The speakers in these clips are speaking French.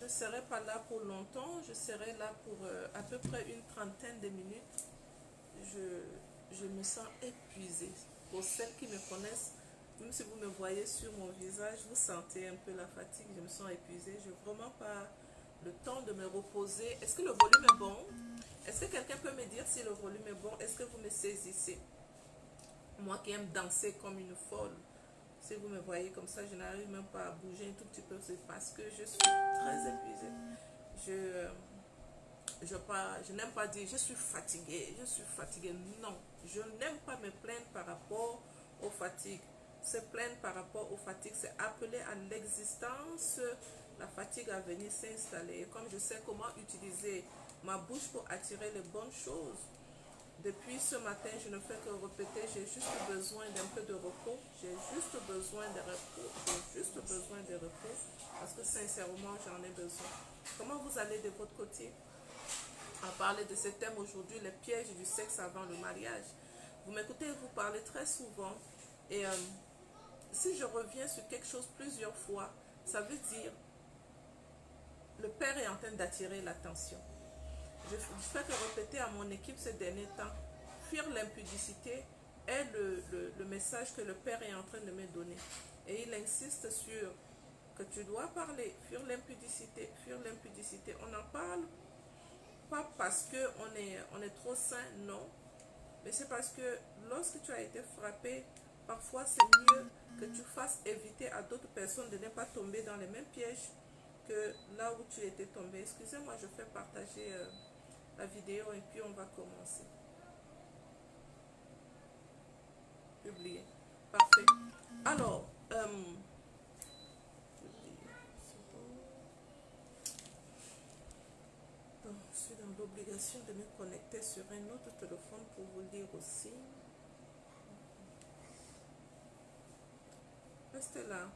ne serai pas là pour longtemps, je serai là pour à peu près une trentaine de minutes. Je me sens épuisée. Pour celles qui me connaissent, même si vous me voyez sur mon visage, vous sentez un peu la fatigue, je me sens épuisée. Je n'ai vraiment pas le temps de me reposer. Est-ce que le volume est bon? Est-ce que quelqu'un peut me dire si le volume est bon? Est-ce que vous me saisissez? Moi qui aime danser comme une folle. Si vous me voyez comme ça, je n'arrive même pas à bouger un tout petit peu. C'est parce que je suis très épuisée. Je n'aime pas dire je suis fatiguée, je suis fatiguée. Non, je n'aime pas me plaindre par rapport aux fatigues. Se plaindre par rapport aux fatigues, c'est appeler à l'existence la fatigue à venir s'installer. Et comme je sais comment utiliser ma bouche pour attirer les bonnes choses, depuis ce matin, je ne fais que répéter, j'ai juste besoin d'un peu de repos, j'ai juste besoin de repos, j'ai juste besoin de repos, parce que sincèrement, j'en ai besoin. Comment vous allez de votre côté? On parler de ce thème aujourd'hui, les pièges du sexe avant le mariage. Vous m'écoutez, vous parlez très souvent, et si je reviens sur quelque chose plusieurs fois, ça veut dire le père est en train d'attirer l'attention. Je fais que répéter à mon équipe ces derniers temps, fuir l'impudicité est le message que le Père est en train de me donner. Et il insiste sur que tu dois parler, fuir l'impudicité, fuir l'impudicité. On n'en parle pas parce qu'on est trop sain, non. Mais c'est parce que lorsque tu as été frappé, parfois c'est mieux que tu fasses éviter à d'autres personnes de ne pas tomber dans les mêmes pièges que là où tu étais tombé. Excusez-moi, je fais partager la vidéo et puis on va commencer. Publier. Parfait. Alors, bon, je suis dans l'obligation de me connecter sur un autre téléphone pour vous lire aussi. Restez là.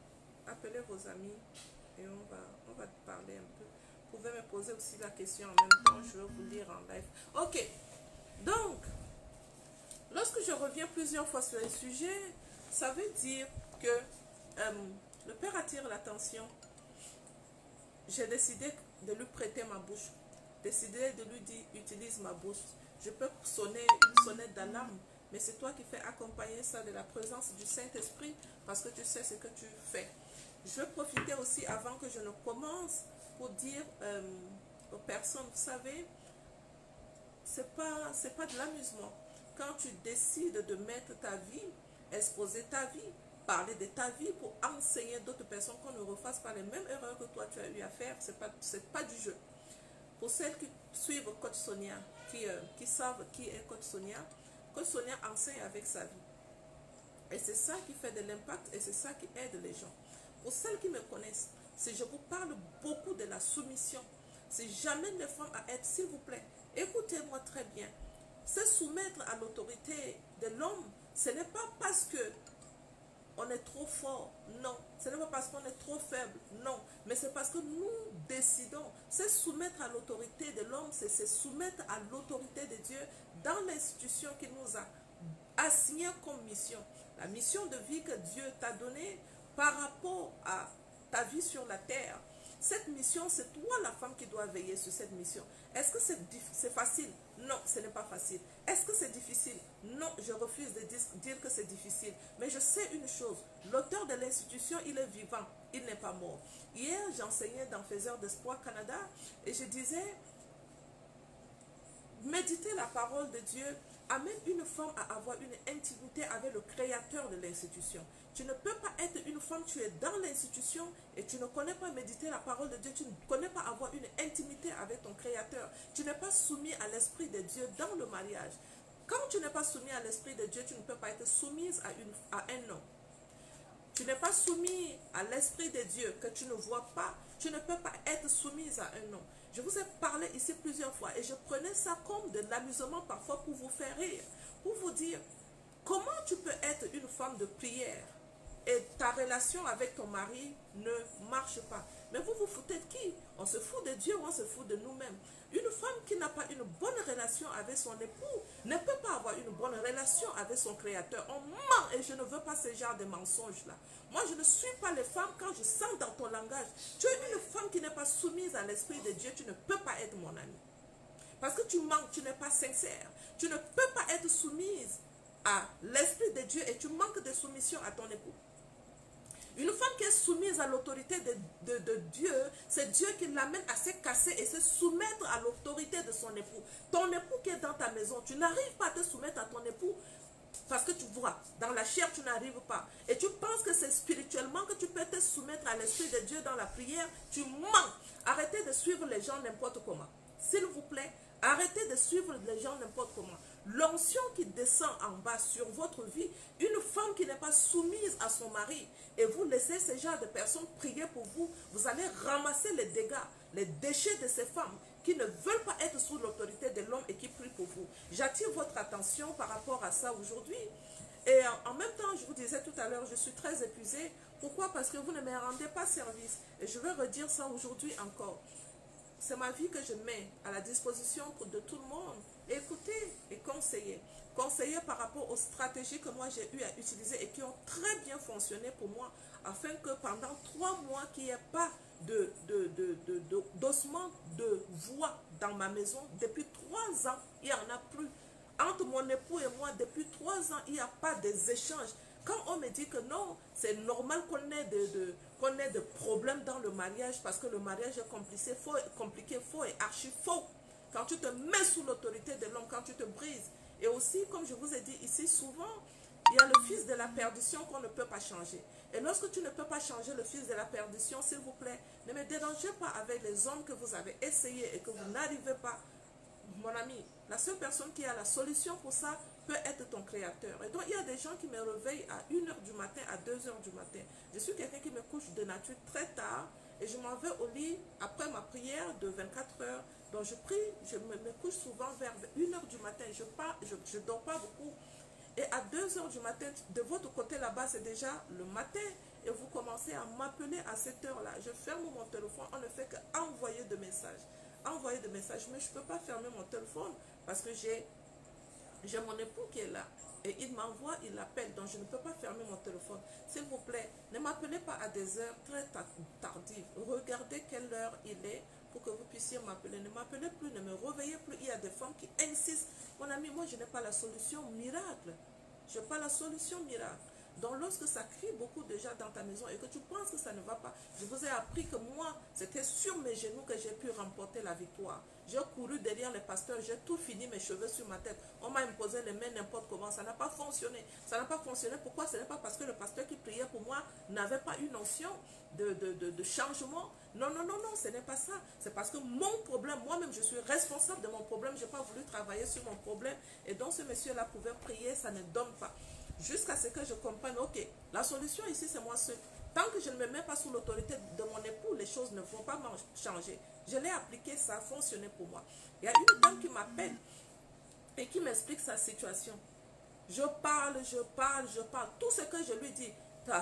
Appelez vos amis et on va parler un peu. Vous pouvez me poser aussi la question en même temps. Je vais vous lire en live. Ok. Donc, lorsque je reviens plusieurs fois sur les sujets, ça veut dire que le Père attire l'attention. J'ai décidé de lui prêter ma bouche. Décidé de lui dire, utilise ma bouche. Je peux sonner une sonnette d'alarme, mais c'est toi qui fais accompagner ça de la présence du Saint-Esprit parce que tu sais ce que tu fais. Je vais profiter aussi avant que je ne commence pour dire aux personnes, vous savez, c'est pas de l'amusement. Quand tu décides de mettre ta vie, exposer ta vie, parler de ta vie pour enseigner d'autres personnes qu'on ne refasse pas les mêmes erreurs que toi tu as eu à faire, c'est pas du jeu. Pour celles qui suivent Coach Sonia, qui savent qui est Coach Sonia enseigne avec sa vie. Et c'est ça qui fait de l'impact et c'est ça qui aide les gens. Pour celles qui me connaissent, si je vous parle beaucoup de la soumission, si j'amène les femmes à être, s'il vous plaît, écoutez-moi très bien. Se soumettre à l'autorité de l'homme, ce n'est pas parce que on est trop fort, non. Ce n'est pas parce qu'on est trop faible, non. Mais c'est parce que nous décidons. Se soumettre à l'autorité de l'homme, c'est se soumettre à l'autorité de Dieu dans l'institution qu'il nous a assignée comme mission. La mission de vie que Dieu t'a donnée par rapport à ta vie sur la terre. Cette mission, c'est toi la femme qui doit veiller sur cette mission. Est-ce que c'est facile? Non, ce n'est pas facile. Est-ce que c'est difficile? Non, je refuse de dire que c'est difficile. Mais je sais une chose, l'auteur de l'institution, il est vivant, il n'est pas mort. Hier, j'enseignais dans Faiseurs d'Espoir Canada et je disais, méditer la parole de Dieu amène une femme à avoir une intimité avec le créateur de l'institution. Tu ne peux pas être une femme, tu es dans l'institution et tu ne connais pas méditer la parole de Dieu, tu ne connais pas avoir une intimité avec ton créateur. Tu n'es pas soumis à l'esprit de Dieu dans le mariage. Quand tu n'es pas soumis à l'esprit de Dieu, tu ne peux pas être soumise à un homme. Tu n'es pas soumis à l'esprit de Dieu que tu ne vois pas, tu ne peux pas être soumise à un homme. Je vous ai parlé ici plusieurs fois et je prenais ça comme de l'amusement parfois pour vous faire rire, pour vous dire comment tu peux être une femme de prière et ta relation avec ton mari ne marche pas. Mais vous vous foutez de qui? On se fout de Dieu ou on se fout de nous-mêmes. Une femme qui n'a pas une bonne relation avec son époux ne peut pas avoir une bonne relation avec son créateur. On ment et je ne veux pas ce genre de mensonges-là. Moi, je ne suis pas les femmes quand je sens dans ton langage. Tu es une femme qui n'est pas soumise à l'Esprit de Dieu, tu ne peux pas être mon amie. Parce que tu manques, tu n'es pas sincère. Tu ne peux pas être soumise à l'Esprit de Dieu et tu manques de soumission à ton époux. Une femme qui est soumise à l'autorité de Dieu, c'est Dieu qui l'amène à se casser et se soumettre à l'autorité de son époux. Ton époux qui est dans ta maison, tu n'arrives pas à te soumettre à ton époux parce que tu vois, dans la chair, tu n'arrives pas. Et tu penses que c'est spirituellement que tu peux te soumettre à l'Esprit de Dieu dans la prière. Tu mens. Arrêtez de suivre les gens n'importe comment. S'il vous plaît, arrêtez de suivre les gens n'importe comment. L'onction qui descend en bas sur votre vie, une femme qui n'est pas soumise à son mari, et vous laissez ce genre de personnes prier pour vous, vous allez ramasser les dégâts, les déchets de ces femmes qui ne veulent pas être sous l'autorité de l'homme et qui prient pour vous. J'attire votre attention par rapport à ça aujourd'hui. Et en même temps, je vous disais tout à l'heure, je suis très épuisée. Pourquoi? Parce que vous ne me rendez pas service. Et je vais redire ça aujourd'hui encore. C'est ma vie que je mets à la disposition de tout le monde. Écoutez et conseillez. Conseillez par rapport aux stratégies que moi j'ai eu à utiliser et qui ont très bien fonctionné pour moi, afin que pendant 3 mois, qu'il n'y ait pas d'ossement de voix dans ma maison. Depuis 3 ans, il n'y en a plus. Entre mon époux et moi, depuis 3 ans, il n'y a pas des échanges. Quand on me dit que non, c'est normal qu'on ait de problèmes dans le mariage parce que le mariage est compliqué, faux et archi faux. Quand tu te mets sous l'autorité de l'homme, quand tu te brises. Et aussi, comme je vous ai dit ici, souvent, il y a le fils de la perdition qu'on ne peut pas changer. Et lorsque tu ne peux pas changer le fils de la perdition, s'il vous plaît, ne me dérangez pas avec les hommes que vous avez essayé et que vous n'arrivez pas. Mon ami, la seule personne qui a la solution pour ça peut être ton créateur. Et donc, il y a des gens qui me réveillent à 1h du matin, à 2h du matin. Je suis quelqu'un qui me couche de nature très tard et je m'en vais au lit après ma prière de 24 heures. Donc, je prie, je me couche souvent vers 1h du matin. Je ne dors pas beaucoup. Et à 2h du matin, de votre côté là-bas, c'est déjà le matin. Et vous commencez à m'appeler à cette heure-là. Je ferme mon téléphone, on ne fait qu'envoyer de messages. Envoyer des messages, mais je ne peux pas fermer mon téléphone parce que j'ai mon époux qui est là et il m'envoie, il appelle, donc je ne peux pas fermer mon téléphone. S'il vous plaît, ne m'appelez pas à des heures très tardives. Regardez quelle heure il est pour que vous puissiez m'appeler. Ne m'appelez plus, ne me réveillez plus. Il y a des femmes qui insistent. Mon ami, moi je n'ai pas la solution miracle. Je n'ai pas la solution miracle. Donc lorsque ça crie beaucoup déjà dans ta maison et que tu penses que ça ne va pas, je vous ai appris que moi, c'était sur mes genoux que j'ai pu remporter la victoire. J'ai couru derrière les pasteurs, j'ai tout fini, mes cheveux sur ma tête. On m'a imposé les mains n'importe comment, ça n'a pas fonctionné. Ça n'a pas fonctionné, pourquoi? Ce n'est pas parce que le pasteur qui priait pour moi n'avait pas une notion de changement. Non, non, non, non, ce n'est pas ça. C'est parce que mon problème, moi-même, je suis responsable de mon problème. Je n'ai pas voulu travailler sur mon problème. Et donc, ce monsieur-là pouvait prier, ça ne donne pas. Jusqu'à ce que je comprenne, ok, la solution ici, c'est moi seul. Tant que je ne me mets pas sous l'autorité de mon époux, les choses ne vont pas changer. Je l'ai appliqué, ça a fonctionné pour moi. Il y a une dame qui m'appelle et qui m'explique sa situation. Je parle. Tout ce que je lui dis,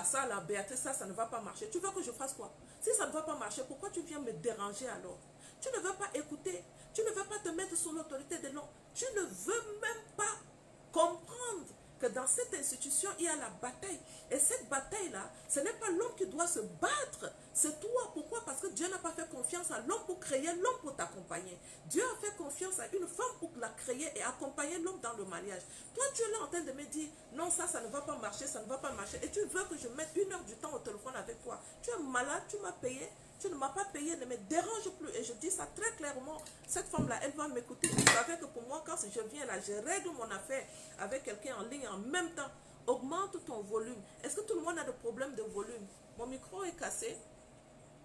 ça, la Béatrice, ça ne va pas marcher. Tu veux que je fasse quoi? Si ça ne va pas marcher, pourquoi tu viens me déranger alors? Tu ne veux pas écouter. Tu ne veux pas te mettre sous l'autorité de l'homme. Tu ne veux même pas comprendre que dans cette institution, il y a la bataille. Et cette bataille-là, ce n'est pas l'homme qui doit se battre, c'est toi. Pourquoi? Parce que Dieu n'a pas fait confiance à l'homme pour créer l'homme pour t'accompagner. Dieu a fait confiance à une femme pour la créer et accompagner l'homme dans le mariage. Toi, tu es là en train de me dire, non, ça ne va pas marcher, ça ne va pas marcher. Et tu veux que je mette 1 heure du temps au téléphone avec toi. Tu es malade, tu m'as payé. Tu ne m'as pas payé, ne me dérange plus. Et je dis ça très clairement. Cette femme-là, elle va m'écouter. Vous savez que pour moi, quand je viens là, je règle mon affaire avec quelqu'un en ligne en même temps. Augmente ton volume. Est-ce que tout le monde a des problèmes de volume? Mon micro est cassé.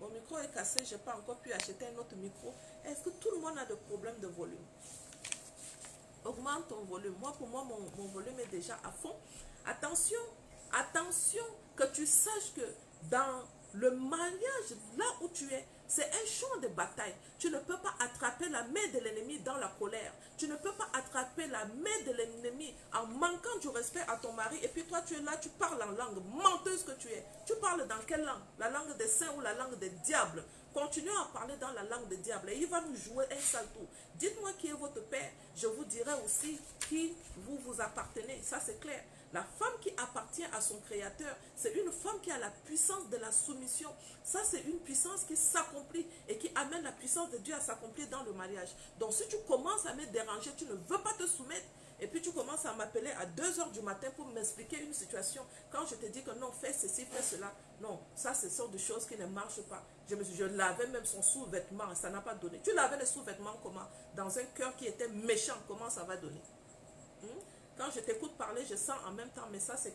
Mon micro est cassé. Je n'ai pas encore pu acheter un autre micro. Est-ce que tout le monde a des problèmes de volume? Augmente ton volume. Moi, pour moi, mon volume est déjà à fond. Attention, attention, que tu saches que dans le mariage, là où tu es, c'est un champ de bataille. Tu ne peux pas attraper la main de l'ennemi dans la colère. Tu ne peux pas attraper la main de l'ennemi en manquant du respect à ton mari. Et puis toi, tu es là, tu parles en langue menteuse que tu es. Tu parles dans quelle langue? La langue des saints ou la langue des diables? Continuons à parler dans la langue du diable et il va nous jouer un sale tour. Dites-moi qui est votre père, je vous dirai aussi qui vous appartenez. Ça c'est clair. La femme qui appartient à son créateur, c'est une femme qui a la puissance de la soumission. Ça c'est une puissance qui s'accomplit et qui amène la puissance de Dieu à s'accomplir dans le mariage. Donc si tu commences à me déranger, tu ne veux pas te soumettre, et puis tu commences à m'appeler à 2 h du matin pour m'expliquer une situation. Quand je te dis que non, fais ceci, fais cela. Non, ça, ce sont des choses qui ne marchent pas. Je lavais même son sous-vêtement et ça n'a pas donné. Tu lavais les sous-vêtements comment? Dans un cœur qui était méchant, comment ça va donner? Quand je t'écoute parler, je sens en même temps, mais ça, c'est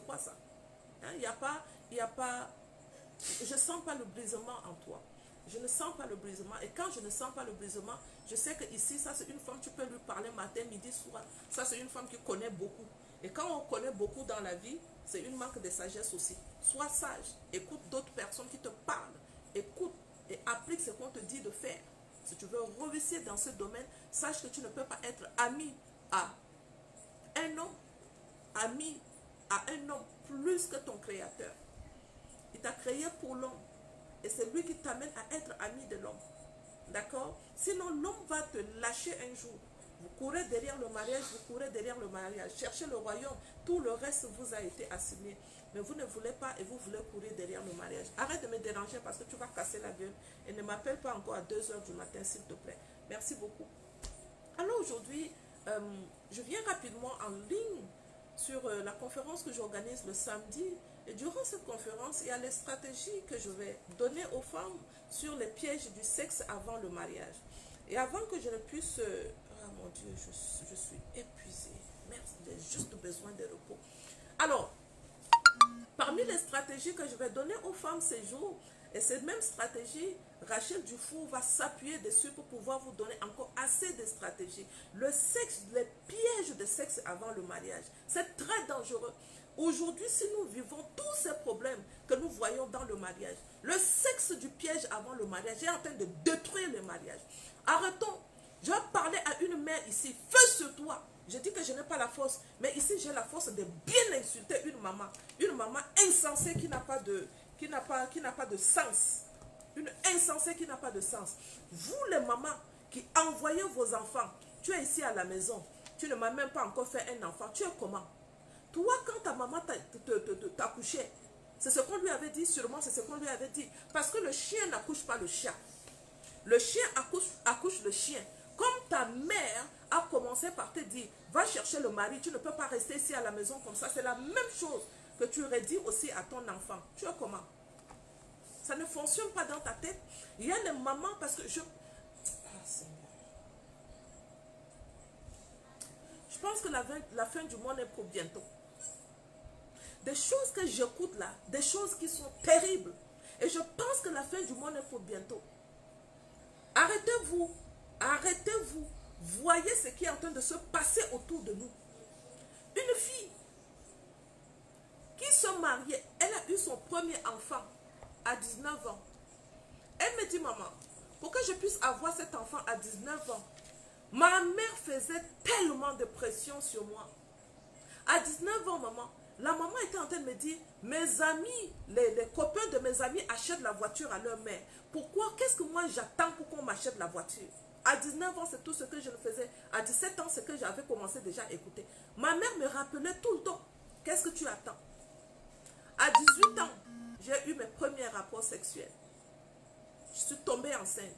quoi ça? Il n'y a pas, je ne sens pas le brisement en toi. Je ne sens pas le brisement. Et quand je ne sens pas le brisement, je sais que ici, ça c'est une femme, tu peux lui parler matin, midi, soir. Ça c'est une femme qui connaît beaucoup. Et quand on connaît beaucoup dans la vie, c'est une manque de sagesse aussi. Sois sage. Écoute d'autres personnes qui te parlent. Écoute et applique ce qu'on te dit de faire. Si tu veux réussir dans ce domaine, sache que tu ne peux pas être ami à un homme, ami à un homme plus que ton créateur. Il t'a créé pour l'homme. Et c'est lui qui t'amène à être ami de l'homme. D'accord? Sinon, l'homme va te lâcher un jour. Vous courez derrière le mariage, vous courez derrière le mariage. Cherchez le royaume. Tout le reste vous a été assigné. Mais vous ne voulez pas et vous voulez courir derrière le mariage. Arrête de me déranger parce que tu vas casser la gueule. Et ne m'appelle pas encore à 2 h du matin, s'il te plaît. Merci beaucoup. Alors aujourd'hui, je viens rapidement en ligne sur la conférence que j'organise le samedi. Et durant cette conférence, il y a les stratégies que je vais donner aux femmes sur les pièges du sexe avant le mariage. Et avant que je ne puisse... ah mon Dieu, je suis épuisée. Merci, j'ai juste besoin de repos. Alors, parmi les stratégies que je vais donner aux femmes ces jours, et cette même stratégie, Rachel Dufour va s'appuyer dessus pour pouvoir vous donner encore assez de stratégies. Le sexe, les pièges de sexe avant le mariage, c'est très dangereux. Aujourd'hui, si nous vivons tous ces problèmes que nous voyons dans le mariage, le sexe du piège avant le mariage est en train de détruire le mariage. Arrêtons. Je vais parler à une mère ici, feu sur toi. Je dis que je n'ai pas la force, mais ici j'ai la force de bien insulter une maman insensée qui n'a pas de sens. Une insensée qui n'a pas de sens. Vous les mamans qui envoyez vos enfants, tu es ici à la maison, tu ne m'as même pas encore fait un enfant, tu es comment? Toi, quand ta maman t'a couché, c'est ce qu'on lui avait dit, sûrement c'est ce qu'on lui avait dit. Parce que le chien n'accouche pas le chat. Le chien accouche le chien. Comme ta mère a commencé par te dire, va chercher le mari, tu ne peux pas rester ici à la maison comme ça. C'est la même chose que tu aurais dit aussi à ton enfant. Tu es comment? Ça ne fonctionne pas dans ta tête. Il y a les mamans parce que je... Ah, Seigneur. Je pense que la fin du monde est pour bientôt. Des choses que j'écoute là, des choses qui sont terribles. Et je pense que la fin du monde est pour bientôt. Arrêtez-vous. Arrêtez-vous. Voyez ce qui est en train de se passer autour de nous. Une fille qui se mariait, elle a eu son premier enfant à 19 ans. Elle me dit, maman, pour que je puisse avoir cet enfant à 19 ans, ma mère faisait tellement de pression sur moi. À 19 ans, maman, la maman était en train de me dire, mes amis, les copains de mes amis achètent la voiture à leur mère. Pourquoi? Qu'est-ce que moi j'attends pour qu'on m'achète la voiture? À 19 ans, c'est tout ce que je faisais. À 17 ans, c'est que j'avais commencé déjà à écouter. Ma mère me rappelait tout le temps, qu'est-ce que tu attends? À 18 ans, j'ai eu mes premiers rapports sexuels. Je suis tombée enceinte.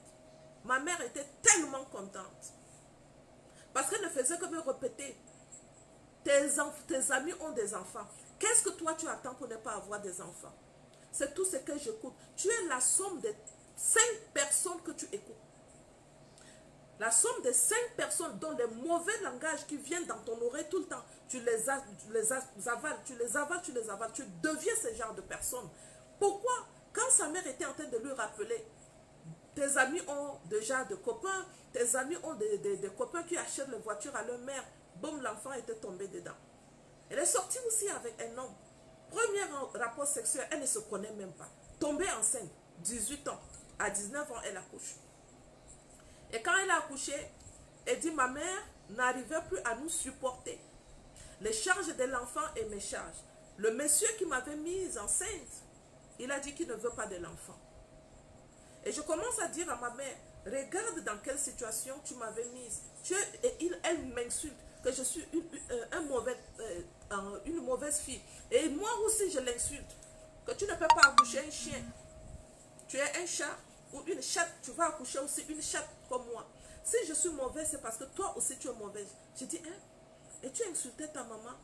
Ma mère était tellement contente. Parce qu'elle ne faisait que me répéter, tes amis ont des enfants. Qu'est-ce que toi tu attends pour ne pas avoir des enfants? C'est tout ce que j'écoute. Tu es la somme de 5 personnes que tu écoutes. La somme de 5 personnes dont les mauvais langages qui viennent dans ton oreille tout le temps, tu les avales, tu deviens ce genre de personne. Pourquoi? Quand sa mère était en train de lui rappeler, tes amis ont déjà des copains, tes amis ont des copains qui achètent les voitures à leur mère, boum, l'enfant était tombé dedans. Elle est sortie aussi avec un homme. Premier rapport sexuel, elle ne se connaît même pas. Tombée enceinte, 18 ans. À 19 ans, elle accouche. Et quand elle a accouché, elle dit, ma mère n'arrivait plus à nous supporter. Les charges de l'enfant et mes charges. Le monsieur qui m'avait mise enceinte, il a dit qu'il ne veut pas de l'enfant. Et je commence à dire à ma mère, regarde dans quelle situation tu m'avais mise. Elle m'insulte, que je suis une mauvaise fille. Et moi aussi, je l'insulte. Que tu ne peux pas accoucher un chien. Tu es un chat ou une chatte, tu vas accoucher aussi une chatte comme moi. Si je suis mauvaise, c'est parce que toi aussi tu es mauvaise. Je dis, hein? Et tu insultais ta maman?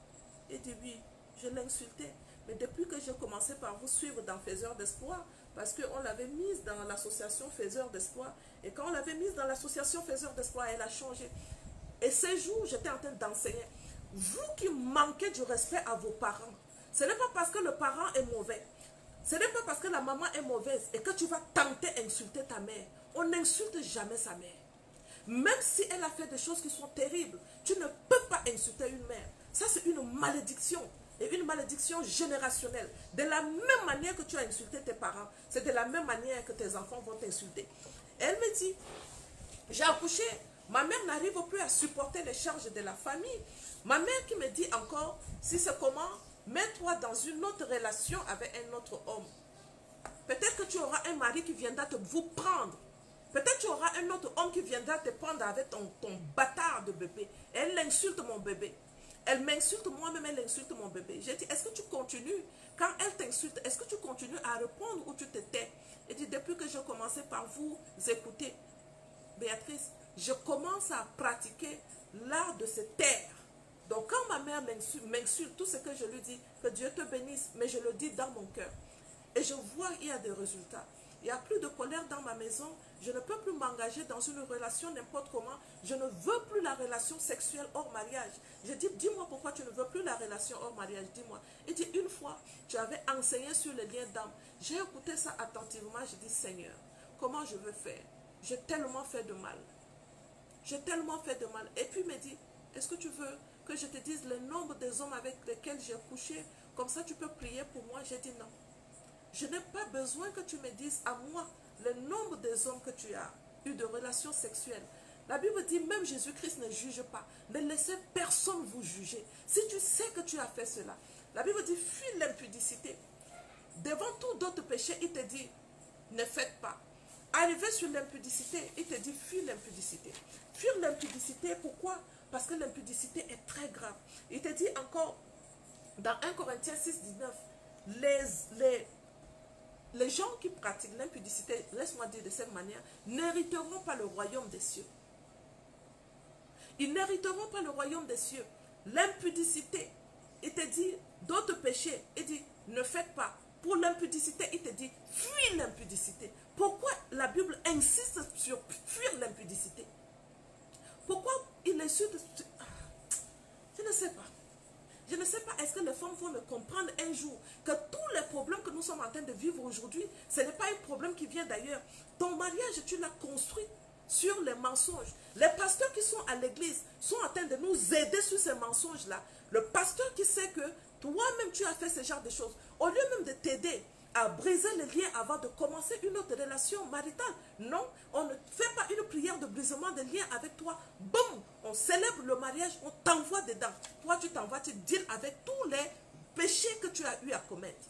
Et dit, oui, je l'insultais. Mais depuis que j'ai commencé par vous suivre dans Faiseurs d'Espoir, parce qu'on l'avait mise dans l'association Faiseurs d'Espoir, et quand on l'avait mise dans l'association Faiseurs d'Espoir, elle a changé. Et ces jours, j'étais en train d'enseigner. Vous qui manquez du respect à vos parents, ce n'est pas parce que le parent est mauvais, ce n'est pas parce que la maman est mauvaise et que tu vas tenter d'insulter ta mère. On n'insulte jamais sa mère. Même si elle a fait des choses qui sont terribles, tu ne peux pas insulter une mère. Ça, c'est une malédiction. Et une malédiction générationnelle. De la même manière que tu as insulté tes parents, c'est de la même manière que tes enfants vont t'insulter. Elle me dit, j'ai accouché, ma mère n'arrive plus à supporter les charges de la famille. Ma mère qui me dit encore, si c'est comment, mets-toi dans une autre relation avec un autre homme. Peut-être que tu auras un mari qui viendra vous prendre. Peut-être que tu auras un autre homme qui viendra te prendre avec ton bâtard de bébé. Elle insulte mon bébé. Elle m'insulte moi-même, elle insulte mon bébé. J'ai dit, est-ce que tu continues? Quand elle t'insulte, est-ce que tu continues à répondre ou tu te tais? Elle dit, depuis que j'ai commencé par vous écouter, Béatrice, je commence à pratiquer l'art de se taire. Donc quand ma mère m'insulte, tout ce que je lui dis, que Dieu te bénisse, mais je le dis dans mon cœur. Et je vois qu'il y a des résultats. Il n'y a plus de colère dans ma maison. Je ne peux plus m'engager dans une relation n'importe comment. Je ne veux plus la relation sexuelle hors mariage. Je dis, dis-moi pourquoi tu ne veux plus la relation hors mariage, dis-moi. Il dit, une fois, tu avais enseigné sur les liens d'âme. J'ai écouté ça attentivement. Je dis, Seigneur, comment je veux faire? J'ai tellement fait de mal. J'ai tellement fait de mal. Et puis il me dit, est-ce que tu veux que je te dise le nombre des hommes avec lesquels j'ai couché? Comme ça, tu peux prier pour moi. J'ai dit non. Je n'ai pas besoin que tu me dises à moi le nombre des hommes que tu as eu de relations sexuelles. La Bible dit, même Jésus-Christ ne juge pas. Ne laissez personne vous juger. Si tu sais que tu as fait cela, la Bible dit, fuis l'impudicité. Devant tout d'autres péchés, il te dit, ne faites pas. Arrivé sur l'impudicité, il te dit, fuis l'impudicité. Fuir l'impudicité, pourquoi? Parce que l'impudicité est très grave. Il te dit encore, dans 1 Corinthiens 6, 19, les gens qui pratiquent l'impudicité, laisse-moi dire de cette manière, n'hériteront pas le royaume des cieux. Ils n'hériteront pas le royaume des cieux. L'impudicité, il te dit d'autres péchés, il dit ne faites pas. Pour l'impudicité, il te dit fuis l'impudicité. Pourquoi la Bible insiste sur fuir l'impudicité? Pourquoi il insulte? Je ne sais pas. Je ne sais pas, est-ce que les femmes vont me comprendre un jour que tous les problèmes que nous sommes en train de vivre aujourd'hui, ce n'est pas un problème qui vient d'ailleurs. Ton mariage, tu l'as construit sur les mensonges. Les pasteurs qui sont à l'église sont en train de nous aider sur ces mensonges-là. Le pasteur qui sait que toi-même tu as fait ce genre de choses, au lieu même de t'aider à briser les liens avant de commencer une autre relation maritale. Non, on ne fait pas une prière de brisement de liens avec toi. Boum, on célèbre le mariage, on t'envoie dedans. Toi, tu t'envoies, tu deals avec tous les péchés que tu as eu à commettre.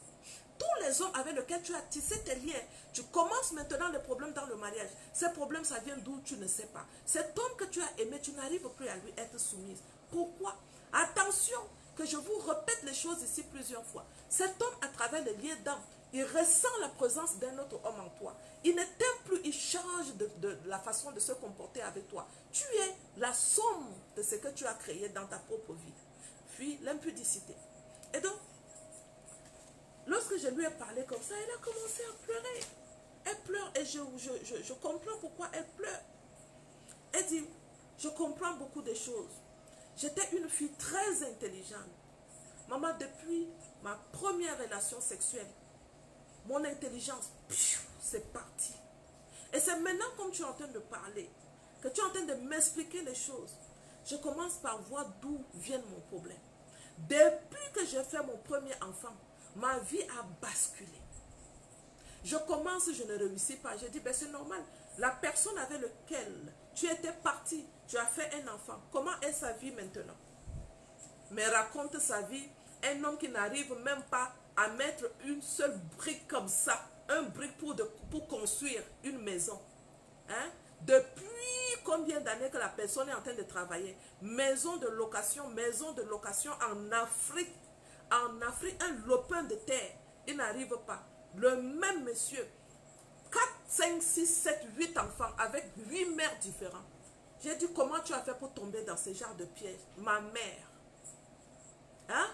Tous les hommes avec lesquels tu as tissé tes liens, tu commences maintenant le problème dans le mariage. Ces problèmes, ça vient d'où tu ne sais pas. Cet homme que tu as aimé, tu n'arrives plus à lui être soumise. Pourquoi? Attention, que je vous répète les choses ici plusieurs fois. Cet homme, à travers les liens d'âme, il ressent la présence d'un autre homme en toi. Il ne t'aime plus, il change de la façon de se comporter avec toi. Tu es la somme de ce que tu as créé dans ta propre vie. Puis l'impudicité. Et donc, lorsque je lui ai parlé comme ça, elle a commencé à pleurer. Elle pleure et je comprends pourquoi elle pleure. Elle dit, je comprends beaucoup de choses. J'étais une fille très intelligente. Maman, depuis ma première relation sexuelle, mon intelligence, c'est parti. Et c'est maintenant, comme tu es en train de parler, que tu es en train de m'expliquer les choses, je commence par voir d'où vient mon problème. Depuis que j'ai fait mon premier enfant, ma vie a basculé. Je commence, je ne réussis pas. Je dis, ben c'est normal. La personne avec laquelle tu étais parti, tu as fait un enfant. Comment est sa vie maintenant? Mais raconte sa vie. Un homme qui n'arrive même pas à mettre une seule brique comme ça un brick pour construire une maison. Hein? Depuis combien d'années que la personne est en train de travailler? Maison de location en Afrique. En Afrique, un lopin de terre, il n'arrive pas. Le même monsieur, 4, 5, 6, 7, 8 enfants avec 8 mères différentes. J'ai dit, comment tu as fait pour tomber dans ce genre de piège? Ma mère. Hein?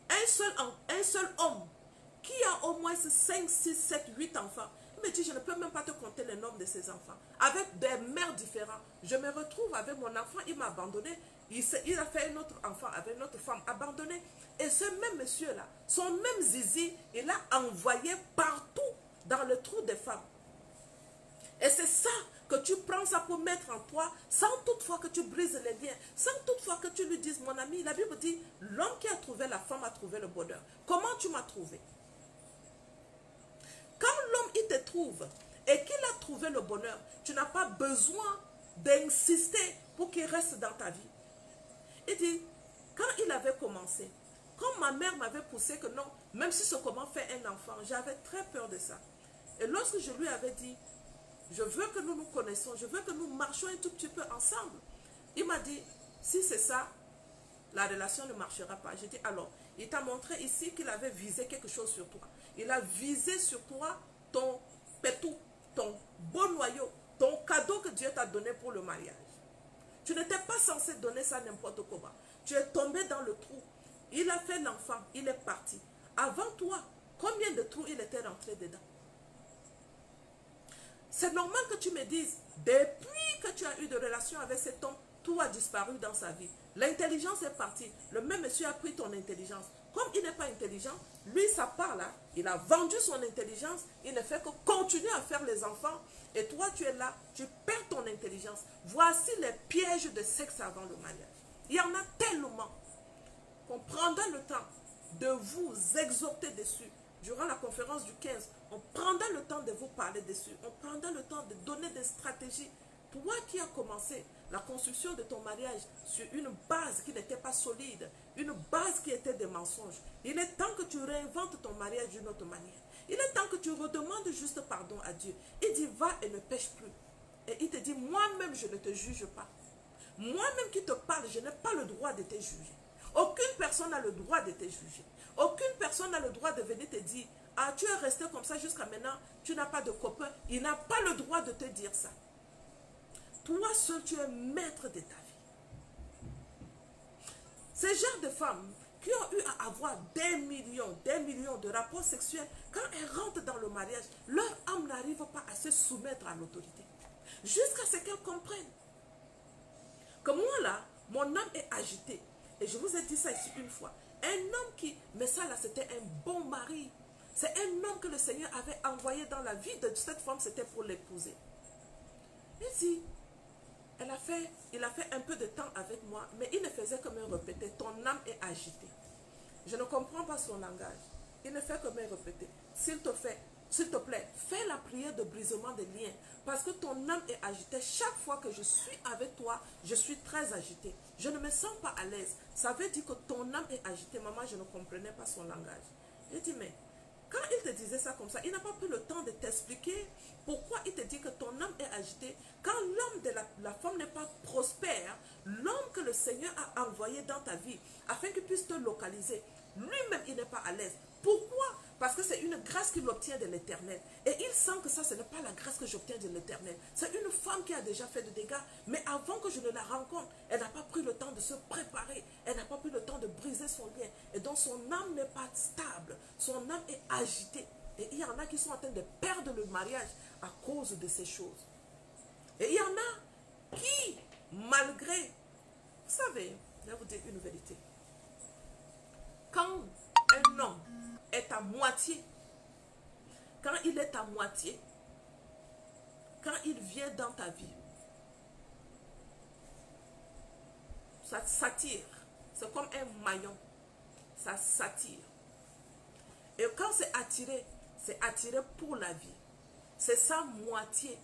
Un seul homme qui a au moins 5, 6, 7, 8 enfants. Il me dit, je ne peux même pas te compter le nombre de ses enfants. Avec des mères différentes. Je me retrouve avec mon enfant, il m'a abandonné. Il a fait un autre enfant avec notre femme abandonnée. Et ce même monsieur-là, son même zizi, il a envoyé partout dans le trou des femmes. Et c'est ça que tu prends ça pour mettre en toi, sans toutefois que tu brises les liens, sans toutefois que tu lui dises, mon ami, la Bible dit, l'homme qui a trouvé la femme a trouvé le bonheur. Comment tu m'as trouvé? Quand l'homme, il te trouve et qu'il a trouvé le bonheur, tu n'as pas besoin d'insister pour qu'il reste dans ta vie. Il dit, quand il avait commencé, quand ma mère m'avait poussé que non, même si c'est comment faire un enfant, j'avais très peur de ça. Et lorsque je lui avais dit, je veux que nous nous connaissons, je veux que nous marchions un tout petit peu ensemble. Il m'a dit, si c'est ça, la relation ne marchera pas. J'ai dit, alors, il t'a montré ici qu'il avait visé quelque chose sur toi. Il a visé sur toi ton pétou, ton beau noyau, ton cadeau que Dieu t'a donné pour le mariage. Tu n'étais pas censé donner ça n'importe comment. Tu es tombé dans le trou. Il a fait l'enfant, il est parti. Avant toi, combien de trous il était rentré dedans? C'est normal que tu me dises, depuis que tu as eu de relations avec cet homme, tout a disparu dans sa vie. L'intelligence est partie. Le même monsieur a pris ton intelligence. Comme il n'est pas intelligent, lui, ça part là. Il a vendu son intelligence. Il ne fait que continuer à faire les enfants. Et toi, tu es là, tu perds ton intelligence. Voici les pièges de sexe avant le mariage. Il y en a tellement qu'on prendra le temps de vous exhorter dessus. Durant la conférence du 15, on prendra le temps de vous parler dessus. On prendra le temps de donner des stratégies. Toi qui as commencé la construction de ton mariage sur une base qui n'était pas solide, une base qui était des mensonges, il est temps que tu réinventes ton mariage d'une autre manière. Il est temps que tu redemandes juste pardon à Dieu. Il dit, va et ne pêche plus. Et il te dit, moi-même, je ne te juge pas. Moi-même qui te parle, je n'ai pas le droit de te juger. Aucune personne n'a le droit de te juger. Aucune personne n'a le droit de venir te dire, ah, tu es resté comme ça jusqu'à maintenant, tu n'as pas de copain. Il n'a pas le droit de te dire ça. Toi seul, tu es maître de ta vie. Ces genres de femmes qui ont eu à avoir des millions de rapports sexuels, quand elles rentrent dans le mariage, leur âme n'arrive pas à se soumettre à l'autorité. Jusqu'à ce qu'elles comprennent que moi là, mon âme est agitée. Et je vous ai dit ça ici une fois. Un homme qui, mais ça là, c'était un bon mari. C'est un homme que le Seigneur avait envoyé dans la vie de cette femme, c'était pour l'épouser. Il dit, il a fait un peu de temps avec moi, mais il ne faisait que me répéter, ton âme est agitée. Je ne comprends pas son langage. Il ne fait que me répéter, s'il te plaît, fais la prière de brisement des liens, parce que ton âme est agitée. Chaque fois que je suis avec toi, je suis très agitée. Je ne me sens pas à l'aise. Ça veut dire que ton âme est agitée. Maman, je ne comprenais pas son langage. J'ai dit, mais quand il te disait ça comme ça, il n'a pas pris le temps de t'expliquer pourquoi il te dit que ton âme est agitée. Quand l'homme de la femme n'est pas prospère, l'homme que le Seigneur a envoyé dans ta vie, afin qu'il puisse te localiser, lui-même, il n'est pas à l'aise. Pourquoi? Parce que c'est une grâce qu'il obtient de l'Éternel. Et il sent que ça, ce n'est pas la grâce que j'obtiens de l'Éternel. C'est une femme qui a déjà fait de dégâts. Mais avant que je ne la rencontre, elle n'a pas pris le temps de se préparer. Elle n'a pas pris le temps de briser son lien. Et donc son âme n'est pas stable. Son âme est agitée. Et il y en a qui sont en train de perdre le mariage à cause de ces choses. Et il y en a qui, malgré... Vous savez, je vais vous dire une vérité. Quand un homme est à moitié, quand il est à moitié, quand il vient dans ta vie, ça s'attire. C'est comme un maillon. Ça s'attire. Et quand c'est attiré pour la vie. C'est sa moitié.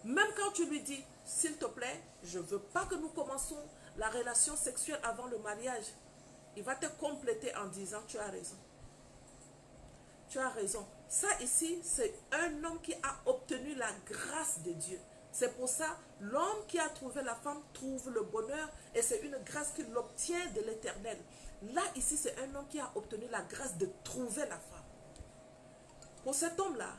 Même quand tu lui dis, s'il te plaît, je ne veux pas que nous commençons la relation sexuelle avant le mariage. Il va te compléter en disant, tu as raison. Tu as raison. Ça ici, c'est un homme qui a obtenu la grâce de Dieu. C'est pour ça, l'homme qui a trouvé la femme trouve le bonheur et c'est une grâce qu'il obtient de l'Éternel. Là, ici, c'est un homme qui a obtenu la grâce de trouver la femme. Pour cet homme-là,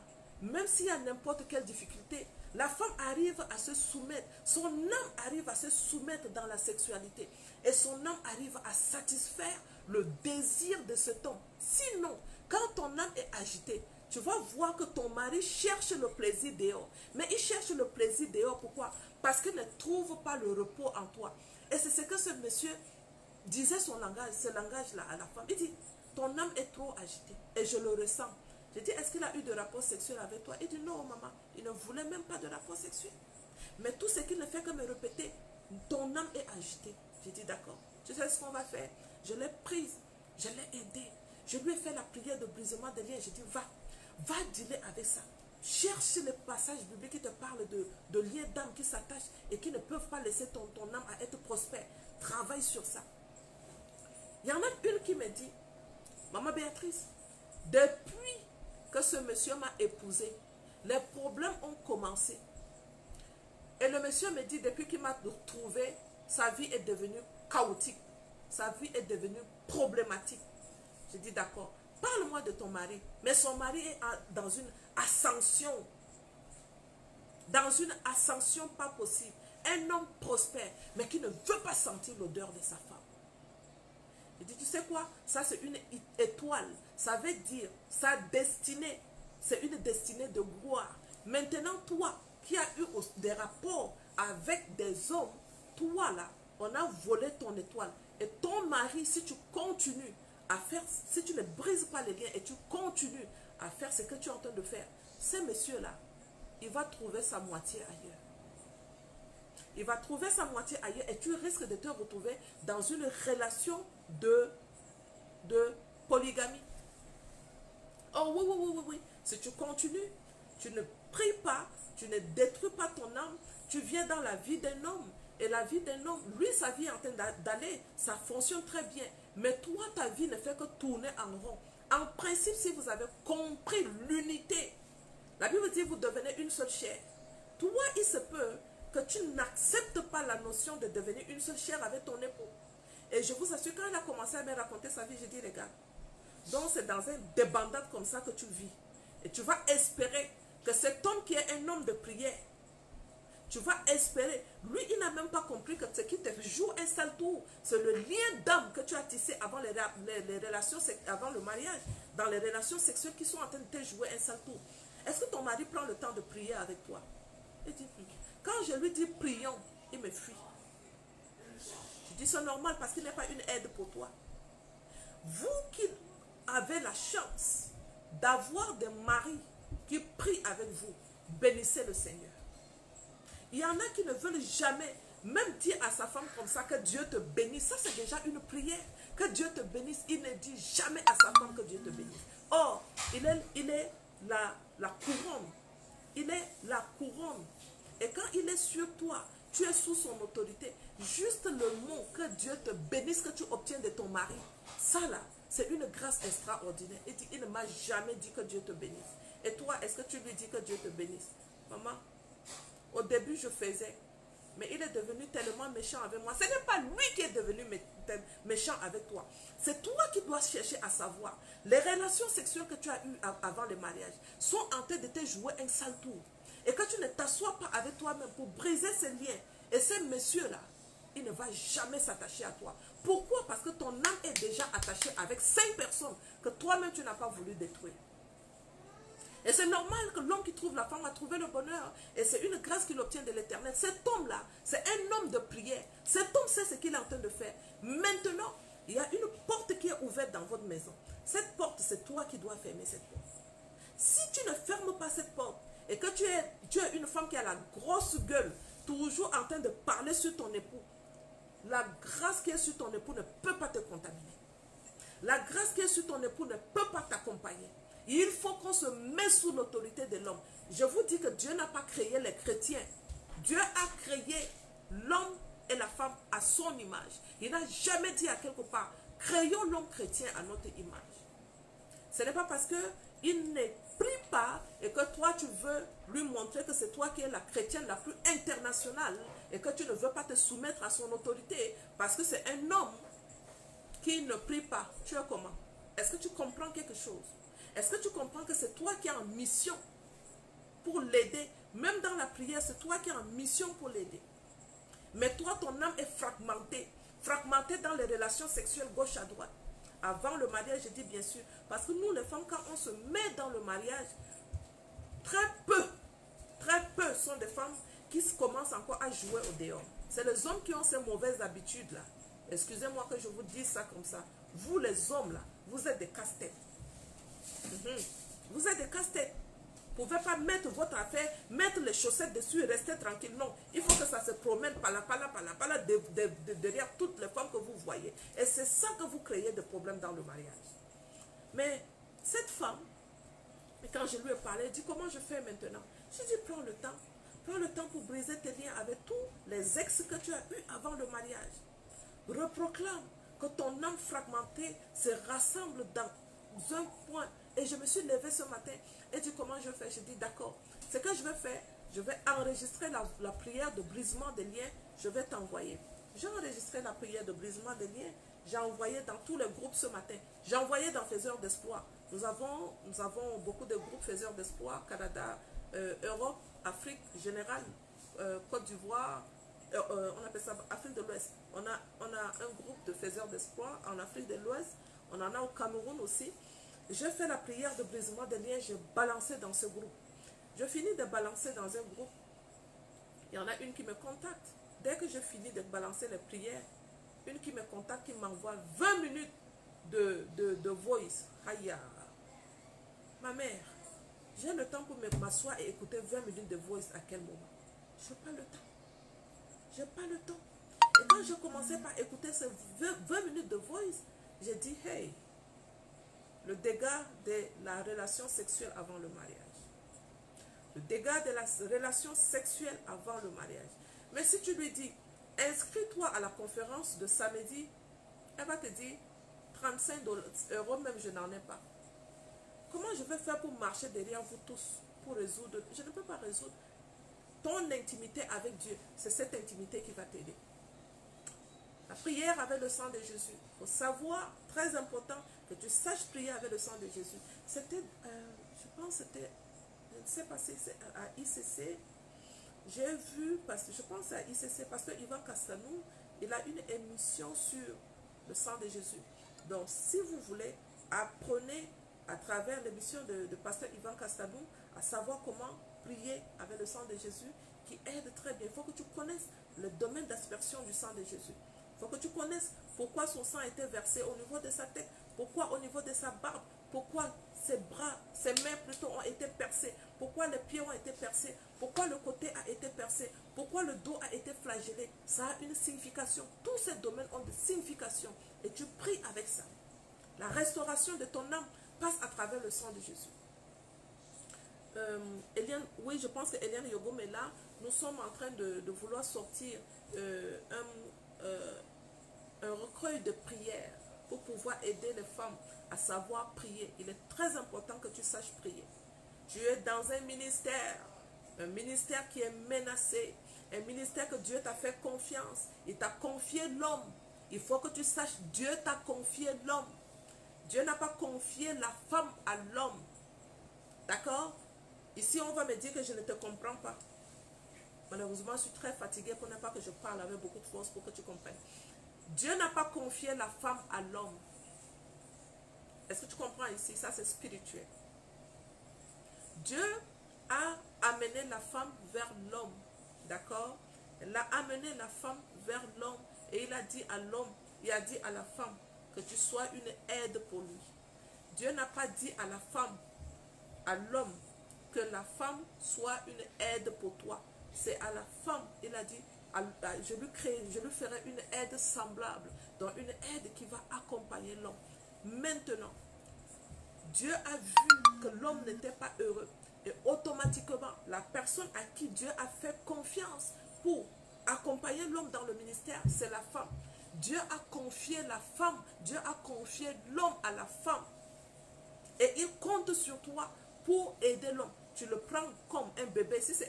même s'il y a n'importe quelle difficulté, la femme arrive à se soumettre, son âme arrive à se soumettre dans la sexualité et son âme arrive à satisfaire le désir de cet homme. Sinon, quand ton âme est agitée, tu vas voir que ton mari cherche le plaisir dehors. Mais il cherche le plaisir dehors, pourquoi? Parce qu'il ne trouve pas le repos en toi. Et c'est ce que ce monsieur disait ce langage-là à la femme. Il dit, ton âme est trop agitée et je le ressens. Je dis, est-ce qu'il a eu de rapport sexuel avec toi? Il dit, non, maman, il ne voulait même pas de rapport sexuel. Mais tout ce qu'il ne fait que me répéter, ton âme est agitée. J'ai dit, d'accord, tu sais ce qu'on va faire? Je l'ai prise, je l'ai aidée. Je lui ai fait la prière de brisement des liens. J'ai dit, va dealer avec ça. Cherche les passages bibliques qui te parlent de liens d'âme qui s'attachent et qui ne peuvent pas laisser ton âme à être prospère. Travaille sur ça. Il y en a une qui me dit, maman Béatrice, depuis que ce monsieur m'a épousée, les problèmes ont commencé. Et le monsieur me dit, depuis qu'il m'a trouvé, sa vie est devenue chaotique. Sa vie est devenue problématique. Je dis, d'accord, parle-moi de ton mari. Mais son mari est dans une ascension. Dans une ascension pas possible. Un homme prospère, mais qui ne veut pas sentir l'odeur de sa femme. Je dis, tu sais quoi? Ça, c'est une étoile. Ça veut dire, sa destinée, c'est une destinée de gloire. Maintenant, toi, qui as eu des rapports avec des hommes, toi, là, on a volé ton étoile. Et ton mari, si tu continues à faire, si tu ne brises pas les liens et tu continues à faire ce que tu es en train de faire, ce monsieur-là, il va trouver sa moitié ailleurs. Il va trouver sa moitié ailleurs et tu risques de te retrouver dans une relation de polygamie. Oh oui. Si tu continues, tu ne pries pas, tu ne détruis pas ton âme, tu viens dans la vie d'un homme. Et la vie d'un homme, lui, sa vie est en train d'aller, ça fonctionne très bien. Mais toi, ta vie ne fait que tourner en rond. En principe, si vous avez compris l'unité, la Bible dit, vous devenez une seule chair. Toi, il se peut que tu n'acceptes pas la notion de devenir une seule chair avec ton époux. Et je vous assure, quand elle a commencé à me raconter sa vie, j'ai dit, regarde, donc c'est dans un débandade comme ça que tu vis. Et tu vas espérer que cet homme qui est un homme de prière, tu vas espérer. Lui, il n'a même pas compris que ce qui te joue un sale tour, c'est le lien d'âme que tu as tissé avant les relations, avant le mariage, dans les relations sexuelles qui sont en train de te jouer un sale tour. Est-ce que ton mari prend le temps de prier avec toi? Il dit, quand je lui dis prions, il me fuit. Je dis, c'est normal parce qu'il n'est pas une aide pour toi. Vous qui avez la chance d'avoir des maris qui prient avec vous, bénissez le Seigneur. Il y en a qui ne veulent jamais, même dire à sa femme comme ça que Dieu te bénisse. Ça, c'est déjà une prière. Que Dieu te bénisse. Il ne dit jamais à sa femme que Dieu te bénisse. Or, il est la couronne. Il est la couronne. Et quand il est sur toi, tu es sous son autorité. Juste le mot que Dieu te bénisse, que tu obtiens de ton mari. Ça là, c'est une grâce extraordinaire. Il dit, il ne m'a jamais dit que Dieu te bénisse. Et toi, est-ce que tu lui dis que Dieu te bénisse? Maman, au début, je faisais. Mais il est devenu tellement méchant avec moi. Ce n'est pas lui qui est devenu méchant avec toi. C'est toi qui dois chercher à savoir. Les relations sexuelles que tu as eues avant le mariage sont en train de te jouer un sale tour. Et que tu ne t'assois pas avec toi-même pour briser ces liens. Et ce monsieur-là, il ne va jamais s'attacher à toi. Pourquoi? Parce que ton âme est déjà attachée avec 5 personnes que toi-même tu n'as pas voulu détruire. Et c'est normal que l'homme qui trouve la femme a trouvé le bonheur. Et c'est une grâce qu'il obtient de l'Éternel. Cet homme-là, c'est un homme de prière. Cet homme sait ce qu'il est en train de faire. Maintenant, il y a une porte qui est ouverte dans votre maison. Cette porte, c'est toi qui dois fermer cette porte. Si tu ne fermes pas cette porte, et que tu es une femme qui a la grosse gueule, toujours en train de parler sur ton époux, la grâce qui est sur ton époux ne peut pas te contaminer. La grâce qui est sur ton époux ne peut pas t'accompagner. Il faut qu'on se mette sous l'autorité de l'homme. Je vous dis que Dieu n'a pas créé les chrétiens. Dieu a créé l'homme et la femme à son image. Il n'a jamais dit à quelque part, créons l'homme chrétien à notre image. Ce n'est pas parce qu'il n'est prie pas et que toi tu veux lui montrer que c'est toi qui es la chrétienne la plus internationale et que tu ne veux pas te soumettre à son autorité parce que c'est un homme qui ne prie pas, tu es comment? Est-ce que tu comprends quelque chose? Est-ce que tu comprends que c'est toi qui es en mission pour l'aider? Même dans la prière, c'est toi qui es en mission pour l'aider. Mais toi, ton âme est fragmentée. Fragmentée dans les relations sexuelles gauche à droite. Avant le mariage, je dis bien sûr. Parce que nous, les femmes, quand on se met dans le mariage, très peu sont des femmes qui commencent encore à jouer au dehors. C'est les hommes qui ont ces mauvaises habitudes-là. Excusez-moi que je vous dise ça comme ça. Vous, les hommes, là, vous êtes des casse-têtes. Vous êtes des casse-têtes. Vous ne pouvez pas mettre votre affaire, mettre les chaussettes dessus et rester tranquille. Non, il faut que ça se promène par là, derrière toutes les femmes que vous voyez. Et c'est ça que vous créez des problèmes dans le mariage. Mais cette femme, quand je lui ai parlé, elle dit comment je fais maintenant? Je dis prends le temps. Prends le temps pour briser tes liens avec tous les ex que tu as eus avant le mariage. Reproclame que ton âme fragmentée se rassemble dans un point. Et je me suis levée ce matin et dit comment je fais? Je dis d'accord. Ce que je vais faire, je vais enregistrer la prière de brisement des liens. Je vais t'envoyer. J'ai enregistré la prière de brisement des liens. J'ai envoyé dans tous les groupes ce matin. J'ai envoyé dans Faiseurs d'Espoir. Nous avons beaucoup de groupes Faiseurs d'Espoir, Canada, Europe, Afrique générale, Côte d'Ivoire, on appelle ça Afrique de l'Ouest. On a un groupe de Faiseurs d'Espoir en Afrique de l'Ouest. On en a au Cameroun aussi. Je fais la prière de brisement des liens, j'ai balancé dans ce groupe. Je finis de balancer dans un groupe. Il y en a une qui me contacte. Dès que je finis de balancer les prières, une qui me contacte, qui m'envoie 20 minutes de voice. Aïe, ma mère, j'ai le temps pour m'asseoir et écouter 20 minutes de voice à quel moment? Je n'ai pas le temps. Je n'ai pas le temps. Et quand je commençais par écouter ces 20 minutes de voice, j'ai dit, hey, le dégât de la relation sexuelle avant le mariage. Le dégât de la relation sexuelle avant le mariage. Mais si tu lui dis, inscris-toi à la conférence de samedi, elle va te dire, 35 €, même je n'en ai pas. Comment je vais faire pour marcher derrière vous tous, pour résoudre? Je ne peux pas résoudre. Ton intimité avec Dieu, c'est cette intimité qui va t'aider. La prière avec le sang de Jésus. Il faut savoir, très important, que tu saches prier avec le sang de Jésus. C'était, je pense que c'était, je ne sais pas si c'est à ICC. J'ai vu, je pense à ICC, pasteur Yvan Castanou, il a une émission sur le sang de Jésus. Donc, si vous voulez, apprenez à travers l'émission de pasteur Yvan Castanou à savoir comment prier avec le sang de Jésus, qui aide très bien. Il faut que tu connaisses le domaine d'aspersion du sang de Jésus. Il faut que tu connaisses pourquoi son sang a été versé au niveau de sa tête, pourquoi au niveau de sa barbe, pourquoi ses bras, ses mains plutôt ont été percés, pourquoi les pieds ont été percés, pourquoi le côté a été percé, pourquoi le dos a été flagellé. Ça a une signification. Tous ces domaines ont des significations et tu pries avec ça. La restauration de ton âme passe à travers le sang de Jésus. Eliane, oui, je pense que Eliane Yogom est là. Nous sommes en train de vouloir sortir un recueil de prières pour pouvoir aider les femmes à savoir prier. Il est très important que tu saches prier. Tu es dans un ministère qui est menacé, un ministère que Dieu t'a fait confiance. Il t'a confié l'homme. Il faut que tu saches, Dieu t'a confié l'homme. Dieu n'a pas confié la femme à l'homme. D'accord? Ici, on va me dire que je ne te comprends pas. Malheureusement, je suis très fatiguée pour ne pas que je parle avec beaucoup de force pour que tu comprennes. Dieu n'a pas confié la femme à l'homme. Est-ce que tu comprends ici? Ça, c'est spirituel. Dieu a amené la femme vers l'homme. D'accord? Il a amené la femme vers l'homme. Et il a dit à l'homme, il a dit à la femme que tu sois une aide pour lui. Dieu n'a pas dit à la femme, à l'homme, que la femme soit une aide pour toi. C'est à la femme, il a dit, je lui ferai une aide semblable, donc une aide qui va accompagner l'homme. Maintenant, Dieu a vu que l'homme n'était pas heureux. Et automatiquement, la personne à qui Dieu a fait confiance pour accompagner l'homme dans le ministère, c'est la femme. Dieu a confié la femme, Dieu a confié l'homme à la femme. Et il compte sur toi pour aider l'homme. Tu le prends comme un bébé. Si c'est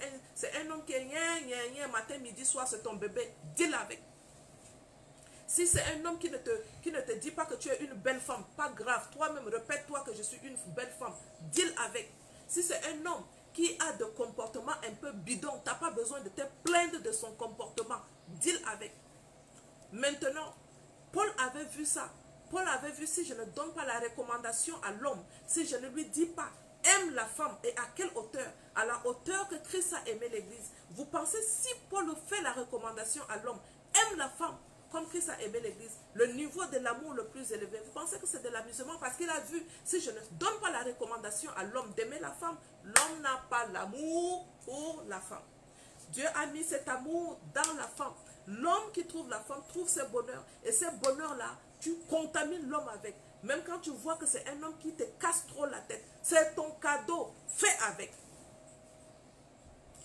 un homme qui est rien, matin, midi, soir, c'est ton bébé, deal avec. Si c'est un homme qui ne te dit pas que tu es une belle femme, pas grave. Toi-même, répète-toi que je suis une belle femme. Deal avec. Si c'est un homme qui a de comportement un peu bidon, tu n'as pas besoin de te plaindre de son comportement. Deal avec. Maintenant, Paul avait vu ça. Paul avait vu, si je ne donne pas la recommandation à l'homme, si je ne lui dis pas, aime la femme, et à quelle hauteur? À la hauteur que Christ a aimé l'Église. Vous pensez, si Paul fait la recommandation à l'homme, aime la femme, comme Christ a aimé l'Église, le niveau de l'amour le plus élevé, vous pensez que c'est de l'amusement? Parce qu'il a vu, si je ne donne pas la recommandation à l'homme d'aimer la femme, l'homme n'a pas l'amour pour la femme. Dieu a mis cet amour dans la femme. L'homme qui trouve la femme trouve ce bonheur. Et ce bonheur-là, tu contamines l'homme avec. Même quand tu vois que c'est un homme qui te casse trop la tête, c'est ton cadeau, fais avec.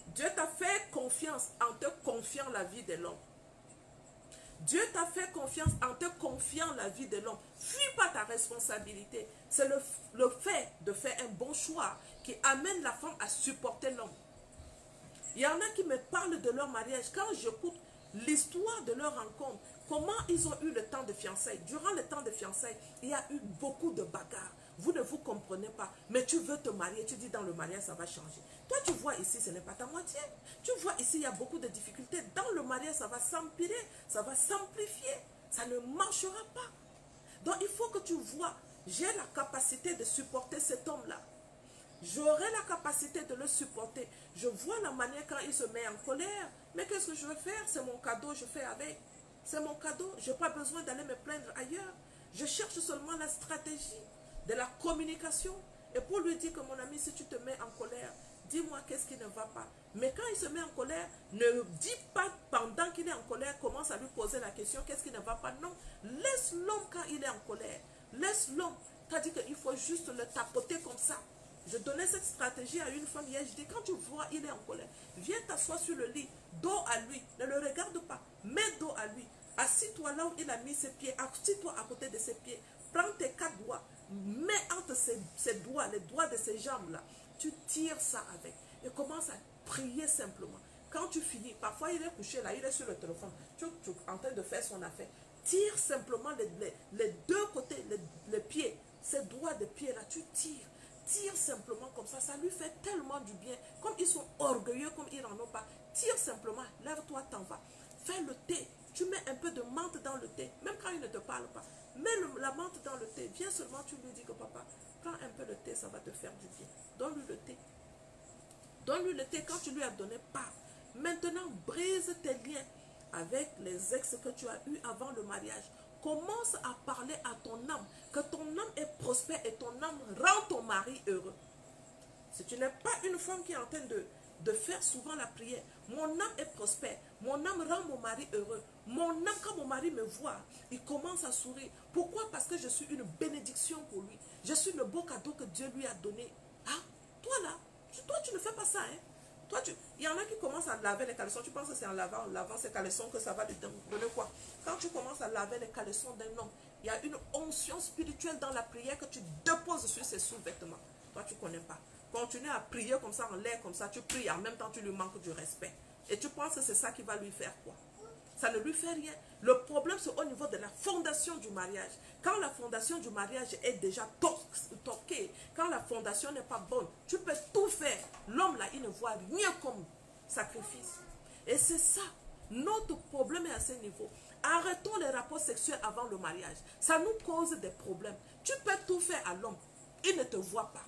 Dieu t'a fait confiance en te confiant la vie de l'homme. Dieu t'a fait confiance en te confiant la vie de l'homme. Fuis pas ta responsabilité. C'est le fait de faire un bon choix qui amène la femme à supporter l'homme. Il y en a qui me parlent de leur mariage. Quand j'écoute l'histoire de leur rencontre, comment ils ont eu le temps de fiançailles. Durant le temps de fiançailles, il y a eu beaucoup de bagarres. Vous ne vous comprenez pas, mais tu veux te marier, tu dis dans le mariage ça va changer. Toi tu vois ici, ce n'est pas ta moitié. Tu vois ici, il y a beaucoup de difficultés. Dans le mariage, ça va s'empirer, ça va s'amplifier. Ça ne marchera pas. Donc il faut que tu vois, j'ai la capacité de supporter cet homme-là. J'aurai la capacité de le supporter. Je vois la manière quand il se met en colère. Mais qu'est-ce que je veux faire? C'est mon cadeau, je fais avec. C'est mon cadeau. Je n'ai pas besoin d'aller me plaindre ailleurs. Je cherche seulement la stratégie de la communication. Et pour lui dire que mon ami, si tu te mets en colère, dis-moi qu'est-ce qui ne va pas. Mais quand il se met en colère, ne dis pas pendant qu'il est en colère, commence à lui poser la question, qu'est-ce qui ne va pas? Non, laisse l'homme quand il est en colère. Laisse l'homme. Tu as dit qu'il faut juste le tapoter comme ça. Je donnais cette stratégie à une femme hier. Je dis, quand tu vois, il est en colère, viens t'asseoir sur le lit, dos à lui. Ne le regarde pas, mets dos à lui. Assis-toi là où il a mis ses pieds. Assis-toi à côté de ses pieds. Prends tes 4 doigts. Mets entre ses doigts, les doigts de ses jambes là. Tu tires ça avec. Et commence à prier simplement. Quand tu finis, parfois il est couché là, il est sur le téléphone. Tu es en train de faire son affaire. Tire simplement les deux côtés, les pieds. Ces doigts de pied là, tu tires. Tire simplement comme ça, ça lui fait tellement du bien. Comme ils sont orgueilleux, comme ils n'en ont pas. Tire simplement, lève-toi, t'en vas. Fais le thé. Tu mets un peu de menthe dans le thé, même quand il ne te parle pas. Mets la menthe dans le thé. Viens seulement, tu lui dis que papa, prends un peu de thé, ça va te faire du bien. Donne-lui le thé. Donne-lui le thé quand tu lui as donné, pas. Maintenant, brise tes liens avec les ex que tu as eus avant le mariage. Commence à parler à ton âme, que ton âme est prospère et ton âme rend ton mari heureux. Si tu n'es pas une femme qui est en train de faire souvent la prière, mon âme est prospère, mon âme rend mon mari heureux. Mon âme, quand mon mari me voit, il commence à sourire. Pourquoi? Parce que je suis une bénédiction pour lui. Je suis le beau cadeau que Dieu lui a donné. Ah, toi là, toi tu ne fais pas ça, hein? Toi, il y en a qui commencent à laver les caleçons. Tu penses que c'est en lavant ses caleçons que ça va lui donner quoi? Quand tu commences à laver les caleçons d'un homme, il y a une onction spirituelle dans la prière que tu déposes sur ses sous-vêtements. Toi, tu ne connais pas. Continue à prier comme ça, en l'air comme ça. Tu pries, en même temps, tu lui manques du respect. Et tu penses que c'est ça qui va lui faire quoi? Ça ne lui fait rien. Le problème, c'est au niveau de la fondation du mariage. Quand la fondation du mariage est déjà toquée, quand la fondation n'est pas bonne, tu peux tout faire. L'homme, là, il ne voit rien comme sacrifice. Et c'est ça. Notre problème est à ce niveau. Arrêtons les rapports sexuels avant le mariage. Ça nous cause des problèmes. Tu peux tout faire à l'homme. Il ne te voit pas.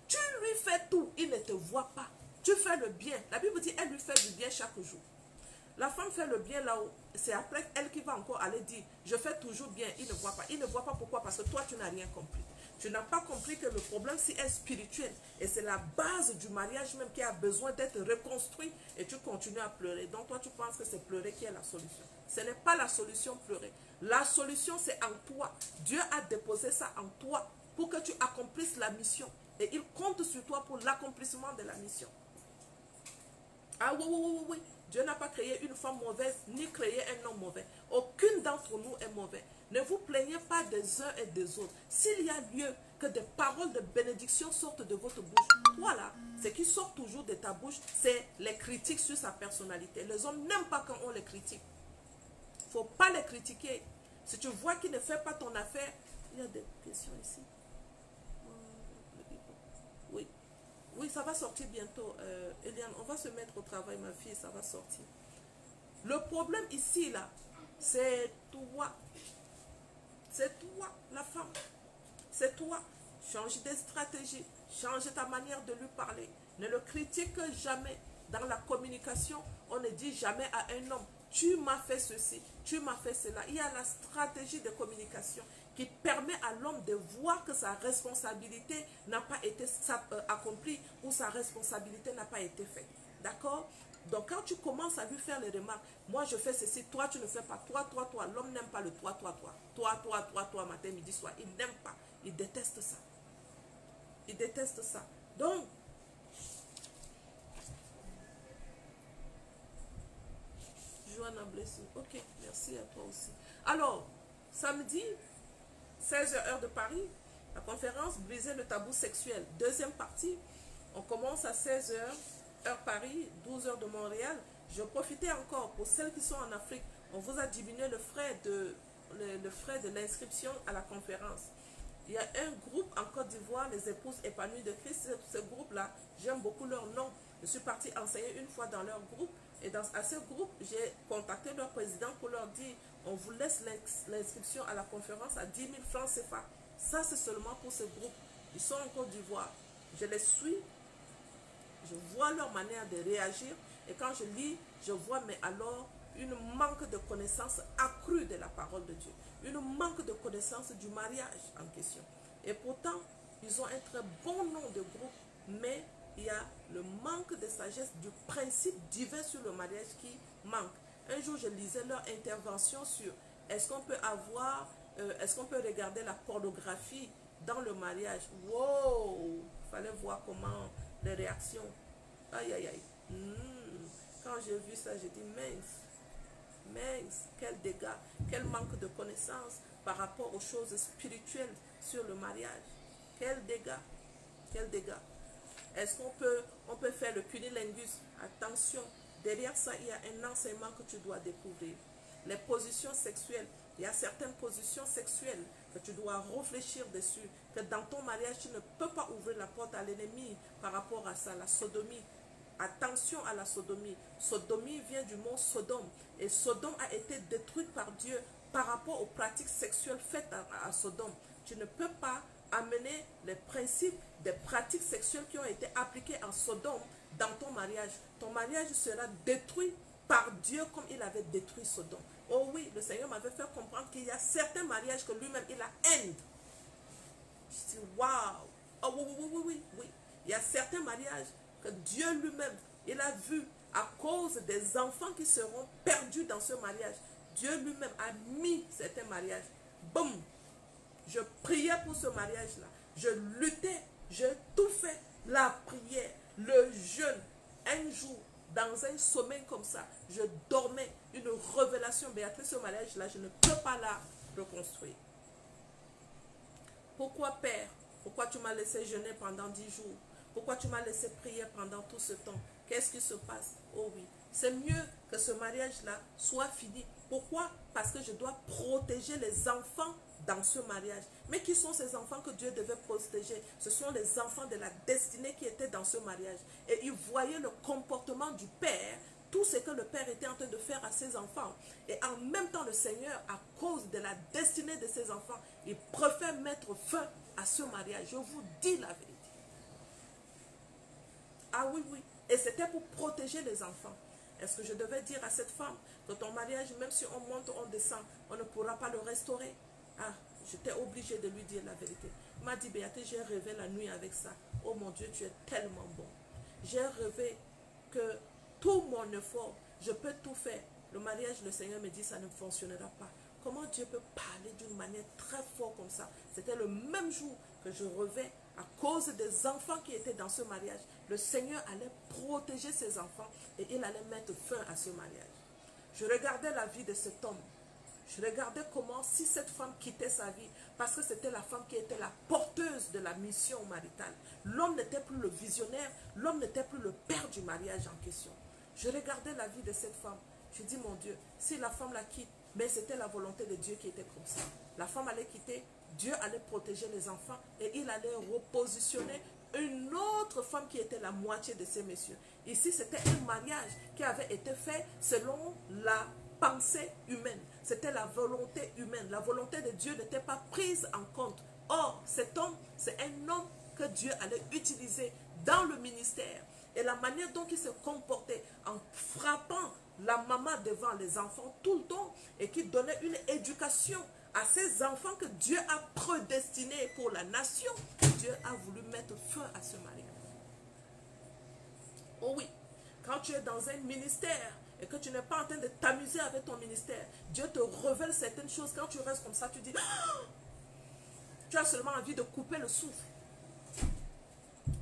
Tu lui fais tout. Il ne te voit pas. Tu fais le bien. La Bible dit, elle lui fait du bien chaque jour. La femme fait le bien là-haut. C'est après elle qui va encore aller dire, je fais toujours bien. Il ne voit pas. Il ne voit pas pourquoi? Parce que toi, tu n'as rien compris. Tu n'as pas compris que le problème, c'est spirituel. Et c'est la base du mariage même qui a besoin d'être reconstruit. Et tu continues à pleurer. Donc toi, tu penses que c'est pleurer qui est la solution. Ce n'est pas la solution, pleurer. La solution, c'est en toi. Dieu a déposé ça en toi pour que tu accomplisses la mission. Et il compte sur toi pour l'accomplissement de la mission. Ah oui. Dieu n'a pas créé une femme mauvaise, ni créé un homme mauvais. Aucune d'entre nous est mauvais. Ne vous plaignez pas des uns et des autres. S'il y a lieu que des paroles de bénédiction sortent de votre bouche. Voilà, ce qui sort toujours de ta bouche, c'est les critiques sur sa personnalité. Les hommes n'aiment pas quand on les critique. Il ne faut pas les critiquer. Si tu vois qu'il ne fait pas ton affaire, il y a des questions ici. Oui, oui, ça va sortir bientôt. Eliane, on va se mettre au travail, ma fille, ça va sortir. Le problème ici, là, c'est toi. C'est toi, la femme. C'est toi. Change des stratégies. Change ta manière de lui parler. Ne le critique jamais. Dans la communication, on ne dit jamais à un homme, tu m'as fait ceci, tu m'as fait cela. Il y a la stratégie de communication qui permet à l'homme de voir que sa responsabilité n'a pas été accomplie ou sa responsabilité n'a pas été faite. D'accord? Donc quand tu commences à lui faire les remarques, moi je fais ceci, toi tu ne fais pas, toi, l'homme n'aime pas le toi, matin, midi, soir, il n'aime pas, il déteste ça. Il déteste ça. Donc, Joanna Blessing, ok, merci à toi aussi. Alors, samedi, 16h heure de Paris, la conférence Briser le tabou sexuel, deuxième partie, on commence à 16h heure Paris, 12h de Montréal. Je profitais encore pour celles qui sont en Afrique, on vous a diminué le frais de l'inscription à la conférence. Il y a un groupe en Côte d'Ivoire, les épouses épanouies de Christ. Ce groupe-là, j'aime beaucoup leur nom. Je suis partie enseigner une fois dans leur groupe. Et à ce groupe, j'ai contacté leur président pour leur dire, on vous laisse l'inscription à la conférence à 10 000 francs CFA. Ça, c'est seulement pour ce groupe. Ils sont en Côte d'Ivoire. Je les suis. Je vois leur manière de réagir. Et quand je lis, je vois, mais alors, une manque de connaissance accrue de la parole de Dieu. Une manque de connaissance du mariage en question. Et pourtant, ils ont un très bon nom de groupe, mais il y a le manque de sagesse du principe divin sur le mariage qui manque. Un jour, je lisais leur intervention sur est-ce qu'on peut avoir, est-ce qu'on peut regarder la pornographie dans le mariage. Wow! Il fallait voir comment les réactions. Aïe, aïe, aïe. Quand j'ai vu ça, j'ai dit mince, quel dégât, quel manque de connaissance par rapport aux choses spirituelles sur le mariage. Quel dégât, quel dégât. Est-ce qu'on peut faire le cunilingus? Attention, derrière ça, il y a un enseignement que tu dois découvrir. Les positions sexuelles, il y a certaines positions sexuelles que tu dois réfléchir dessus, que dans ton mariage, tu ne peux pas ouvrir la porte à l'ennemi par rapport à ça, la sodomie. Attention à la sodomie. Sodomie vient du mot Sodome. Et Sodome a été détruite par Dieu par rapport aux pratiques sexuelles faites à Sodome. Tu ne peux pas amener les principes des pratiques sexuelles qui ont été appliquées en Sodome dans ton mariage. Ton mariage sera détruit par Dieu comme il avait détruit Sodome. Oh oui, le Seigneur m'avait fait comprendre qu'il y a certains mariages que lui-même, il a haine. Je dis, waouh! Oh oui. Il y a certains mariages que Dieu lui-même, il a vu à cause des enfants qui seront perdus dans ce mariage. Dieu lui-même a mis certains mariages. Boum! Je priais pour ce mariage-là. Je luttais, je tout fait. La prière, le jeûne. Un jour, dans un sommeil comme ça, je dormais. Une révélation, Béatrice, ce mariage-là, je ne peux pas la reconstruire. Pourquoi, Père? Pourquoi tu m'as laissé jeûner pendant 10 jours? Pourquoi tu m'as laissé prier pendant tout ce temps? Qu'est-ce qui se passe? Oh oui, c'est mieux que ce mariage-là soit fini. Pourquoi? Parce que je dois protéger les enfants dans ce mariage. Mais qui sont ces enfants que Dieu devait protéger? Ce sont les enfants de la destinée qui étaient dans ce mariage. Et ils voyaient le comportement du Père, tout ce que le Père était en train de faire à ses enfants. Et en même temps, le Seigneur, à cause de la destinée de ses enfants, il préfère mettre fin à ce mariage. Je vous dis la vérité. Ah oui. Et c'était pour protéger les enfants. Est-ce que je devais dire à cette femme que ton mariage, même si on monte, on descend, on ne pourra pas le restaurer? Ah, j'étais obligée de lui dire la vérité. Il m'a dit, Béatrice, j'ai rêvé la nuit avec ça. Oh mon Dieu, tu es tellement bon. J'ai rêvé que tout mon effort, je peux tout faire. Le mariage, le Seigneur me dit, ça ne fonctionnera pas. Comment Dieu peut parler d'une manière très forte comme ça? C'était le même jour que je rêvais à cause des enfants qui étaient dans ce mariage. Le Seigneur allait protéger ses enfants et il allait mettre fin à ce mariage. Je regardais la vie de cet homme. Je regardais comment, si cette femme quittait sa vie, parce que c'était la femme qui était la porteuse de la mission maritale. L'homme n'était plus le visionnaire, l'homme n'était plus le père du mariage en question. Je regardais la vie de cette femme. Je dis, mon Dieu, si la femme la quitte, mais c'était la volonté de Dieu qui était comme ça. La femme allait quitter, Dieu allait protéger les enfants et il allait repositionner une autre femme qui était la moitié de ces messieurs. Ici, c'était un mariage qui avait été fait selon la pensée humaine. C'était la volonté humaine. La volonté de Dieu n'était pas prise en compte. Or, cet homme, c'est un homme que Dieu allait utiliser dans le ministère. Et la manière dont il se comportait en frappant la maman devant les enfants tout le temps et qui donnait une éducation à ces enfants que Dieu a prédestinés pour la nation, Dieu a voulu mettre fin à ce mariage. Oh oui, quand tu es dans un ministère et que tu n'es pas en train de t'amuser avec ton ministère, Dieu te révèle certaines choses. Quand tu restes comme ça, tu dis, oh, tu as seulement envie de couper le souffle.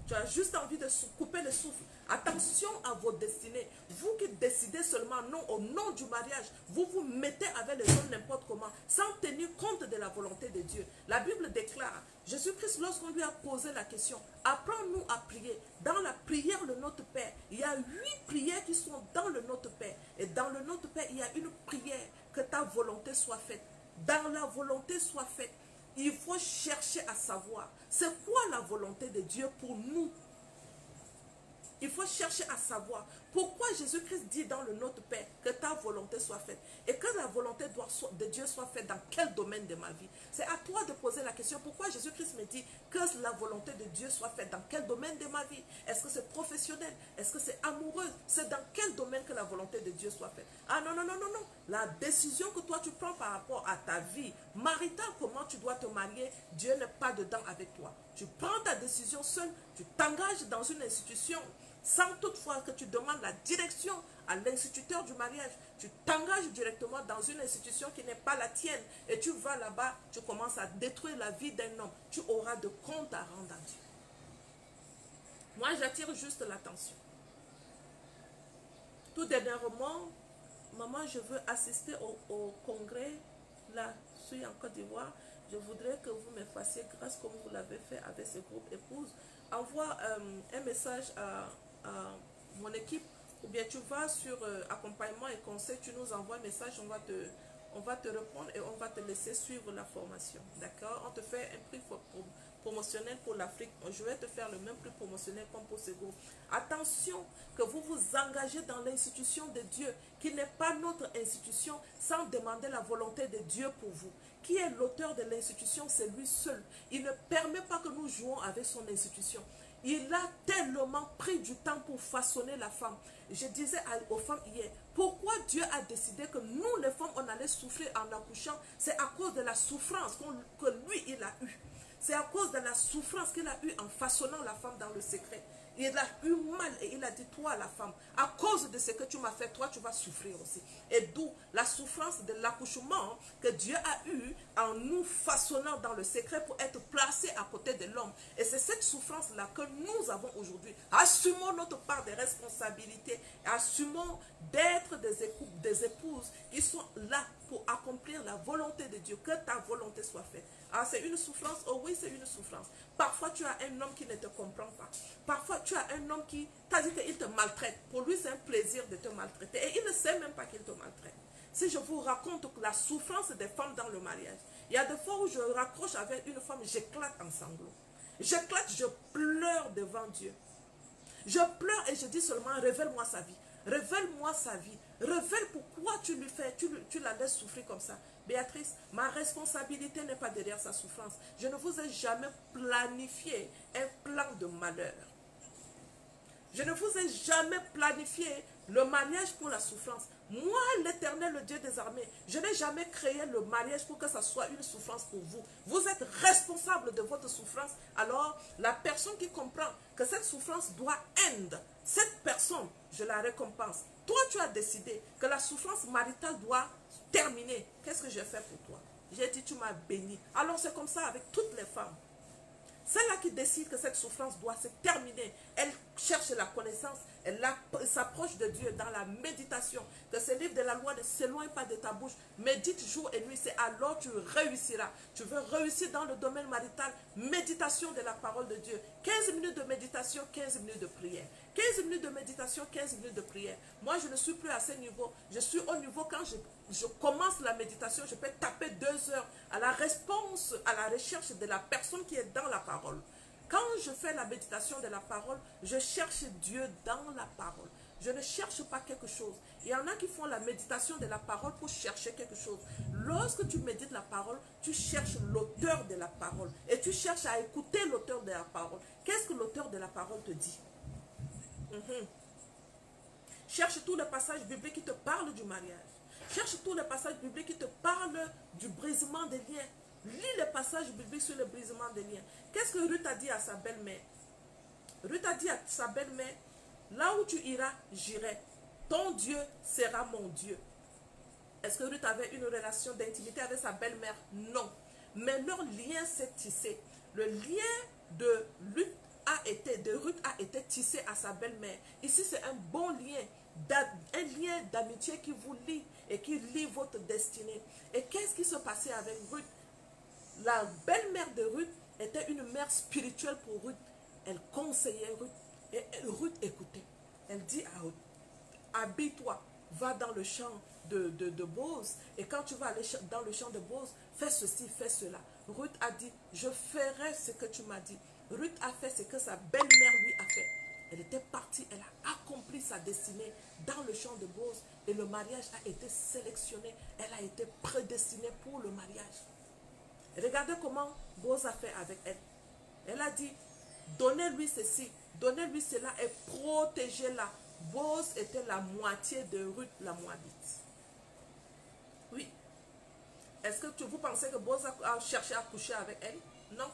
Tu as juste envie de couper le souffle. Attention à vos destinées. Vous qui décidez seulement non au nom du mariage, vous vous mettez avec les hommes n'importe comment, sans tenir compte de la volonté de Dieu. La Bible déclare, Jésus-Christ, lorsqu'on lui a posé la question, apprends-nous à prier. Dans la prière, le Notre Père, il y a 8 prières qui sont dans le Notre Père. Et dans le Notre Père, il y a une prière, que ta volonté soit faite. Dans la volonté soit faite. Il faut chercher à savoir, c'est quoi la volonté de Dieu pour nous? Il faut chercher à savoir pourquoi Jésus-Christ dit dans le Notre Père que ta volonté soit faite et que la volonté de Dieu soit faite dans quel domaine de ma vie. C'est à toi de poser la question, pourquoi Jésus-Christ me dit que la volonté de Dieu soit faite dans quel domaine de ma vie? Est-ce que c'est professionnel? Est-ce que c'est amoureux? C'est dans quel domaine que la volonté de Dieu soit faite? Ah non, non, non, non, non. La décision que toi tu prends par rapport à ta vie maritale, comment tu dois te marier, Dieu n'est pas dedans avec toi. Tu prends ta décision seule, tu t'engages dans une institution sans toutefois que tu demandes la direction à l'instituteur du mariage. Tu t'engages directement dans une institution qui n'est pas la tienne et tu vas là-bas, tu commences à détruire la vie d'un homme. Tu auras de comptes à rendre à Dieu. Moi, j'attire juste l'attention. Tout dernièrement, maman, je veux assister au congrès. Là, je suis en Côte d'Ivoire. Je voudrais que vous me fassiez grâce comme vous l'avez fait avec ce groupe épouse. Envoie un message à mon équipe, ou bien tu vas sur accompagnement et conseil, tu nous envoies un message, on va te répondre et on va te laisser suivre la formation. D'accord? On te fait un prix promotionnel pour l'Afrique. Je vais te faire le même prix promotionnel comme pour ce groupe. Attention que vous vous engagez dans l'institution de Dieu, qui n'est pas notre institution, sans demander la volonté de Dieu pour vous. Qui est l'auteur de l'institution? C'est lui seul. Il ne permet pas que nous jouons avec son institution. Il a tellement pris du temps pour façonner la femme. Je disais aux femmes hier, pourquoi Dieu a décidé que nous, les femmes, on allait souffrir en accouchant? C'est à cause de la souffrance que lui, il a eue. C'est à cause de la souffrance qu'il a eue en façonnant la femme dans le secret. Il a eu mal et il a dit, toi la femme, à cause de ce que tu m'as fait, toi tu vas souffrir aussi. Et d'où la souffrance de l'accouchement que Dieu a eu en nous façonnant dans le secret pour être placé à côté de l'homme. Et c'est cette souffrance-là que nous avons aujourd'hui. Assumons notre part de responsabilité. Assumons d'être des épouses qui sont là pour accomplir la volonté de Dieu. Que ta volonté soit faite. Ah, c'est une souffrance? Oh oui, c'est une souffrance. Parfois, tu as un homme qui ne te comprend pas. Parfois, tu as un homme qui t'a dit qu'il te maltraite. Pour lui, c'est un plaisir de te maltraiter. Et il ne sait même pas qu'il te maltraite. Si je vous raconte la souffrance des femmes dans le mariage, il y a des fois où je raccroche avec une femme, j'éclate en sanglots. J'éclate, je pleure devant Dieu. Je pleure et je dis seulement, révèle-moi sa vie. Révèle-moi sa vie. Révèle pourquoi tu lui fais, tu la laisses souffrir comme ça. Béatrice, ma responsabilité n'est pas derrière sa souffrance. Je ne vous ai jamais planifié un plan de malheur. Je ne vous ai jamais planifié le mariage pour la souffrance. Moi, l'Éternel, le Dieu des armées, je n'ai jamais créé le mariage pour que ça soit une souffrance pour vous. Vous êtes responsable de votre souffrance. Alors, la personne qui comprend que cette souffrance doit end, cette personne, je la récompense. Toi, tu as décidé que la souffrance maritale doit terminer. Qu'est-ce que j'ai fait pour toi? J'ai dit, tu m'as béni. Alors, c'est comme ça avec toutes les femmes. Celle-là qui décide que cette souffrance doit se terminer, elle cherche la connaissance, Elle s'approche de Dieu dans la méditation. Que ce livre de la loi ne s'éloigne pas de ta bouche. Médite jour et nuit, c'est alors tu réussiras. Tu veux réussir dans le domaine marital, méditation de la parole de Dieu. 15 minutes de méditation, 15 minutes de prière. 15 minutes de méditation, 15 minutes de prière. Moi, je ne suis plus à ce niveau. Je suis au niveau quand je commence la méditation, je peux taper 2 heures à la réponse, à la recherche de la personne qui est dans la parole. Quand je fais la méditation de la parole, je cherche Dieu dans la parole. Je ne cherche pas quelque chose. Il y en a qui font la méditation de la parole pour chercher quelque chose. Lorsque tu médites la parole, tu cherches l'auteur de la parole. Et tu cherches à écouter l'auteur de la parole. Qu'est-ce que l'auteur de la parole te dit? Cherche tous les passages bibliques qui te parlent du mariage. Cherche tous les passages bibliques qui te parlent du brisement des liens. Lis les passages bibliques sur le brisement des liens. Qu'est-ce que Ruth a dit à sa belle-mère? Ruth a dit à sa belle-mère, là où tu iras, j'irai. Ton Dieu sera mon Dieu. Est-ce que Ruth avait une relation d'intimité avec sa belle-mère? Non. Mais leur lien s'est tissé. Le lien de Ruth a été tissé à sa belle-mère. Ici, c'est un bon lien. Un lien d'amitié qui vous lie et qui lie votre destinée. Et qu'est-ce qui se passait avec Ruth? La belle-mère de Ruth était une mère spirituelle pour Ruth. Elle conseillait Ruth et Ruth écoutait. Elle dit à Ruth, habille-toi, va dans le champ de Boz, et quand tu vas aller dans le champ de Boz, fais ceci, fais cela. Ruth a dit, je ferai ce que tu m'as dit. Ruth a fait ce que sa belle-mère lui a fait. Elle était partie, elle a accompli sa destinée dans le champ de Boz, et le mariage a été sélectionné, elle a été prédestinée pour le mariage. Regardez comment Boz a fait avec elle. Elle a dit, donnez-lui ceci, donnez-lui cela et protégez-la. Boz était la moitié de Ruth, la Moabite. Oui. Est-ce que vous pensez que Boz a cherché à coucher avec elle? Non.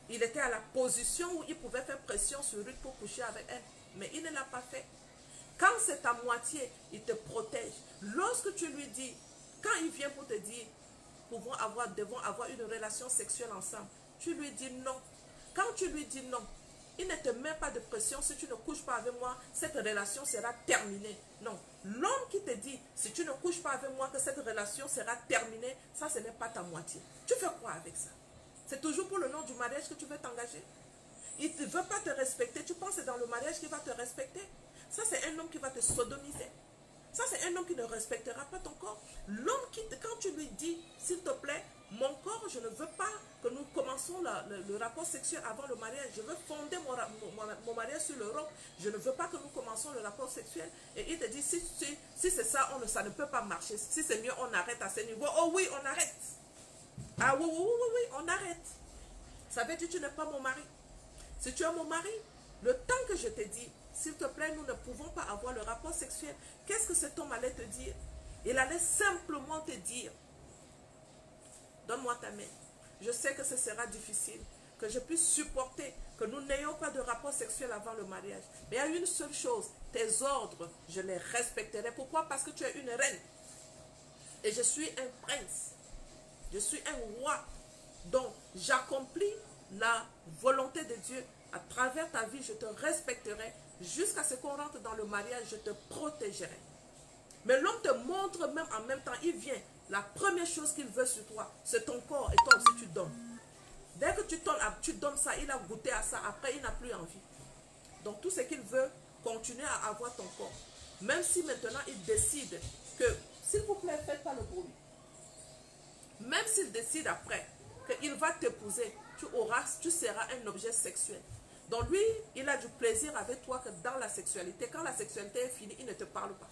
Il était à la position où il pouvait faire pression sur Ruth pour coucher avec elle. Mais il ne l'a pas fait. Quand c'est ta moitié, il te protège. Lorsque tu lui dis, quand il vient pour te dire, devons avoir une relation sexuelle ensemble, tu lui dis non. Quand tu lui dis non, il ne te met pas de pression. Si tu ne couches pas avec moi, cette relation sera terminée. Non. L'homme qui te dit, si tu ne couches pas avec moi, que cette relation sera terminée, ça, ce n'est pas ta moitié. Tu fais quoi avec ça? C'est toujours pour le nom du mariage que tu veux t'engager? Il ne veut pas te respecter. Tu penses que c'est dans le mariage qu'il va te respecter? Ça, c'est un homme qui va te sodomiser. Ça, c'est un homme qui ne respectera pas ton corps. L'homme qui, quand tu lui dis, s'il te plaît, mon corps, je ne veux pas que nous commençons le rapport sexuel avant le mariage. Je veux fonder mon mariage sur le roc. Je ne veux pas que nous commençons le rapport sexuel. Et il te dit, si c'est ça, ça ne peut pas marcher. Si c'est mieux, on arrête à ce niveau. Oh oui, on arrête. Ah oui, on arrête. Ça veut dire que tu n'es pas mon mari. Si tu es mon mari, le temps que je te dis, s'il te plaît, nous ne pouvons pas avoir le rapport sexuel. Qu'est-ce que cet homme allait te dire? Il allait simplement te dire, donne-moi ta main. Je sais que ce sera difficile, que je puisse supporter, que nous n'ayons pas de rapport sexuel avant le mariage. Mais il y a une seule chose, tes ordres, je les respecterai. Pourquoi? Parce que tu es une reine. Et je suis un prince. Je suis un roi. Donc, j'accomplis la volonté de Dieu. À travers ta vie, je te respecterai. Jusqu'à ce qu'on rentre dans le mariage, je te protégerai. Mais l'homme te montre même en même temps, il vient. La première chose qu'il veut sur toi, c'est ton corps et toi aussi tu donnes. Dès que tu donnes ça, il a goûté à ça, après il n'a plus envie. Donc tout ce qu'il veut, continuer à avoir ton corps. Même si maintenant il décide que, s'il vous plaît, faites pas le bruit. Même s'il décide après qu'il va t'épouser, tu seras un objet sexuel. Donc lui, il a du plaisir avec toi que dans la sexualité. Quand la sexualité est finie, il ne te parle pas.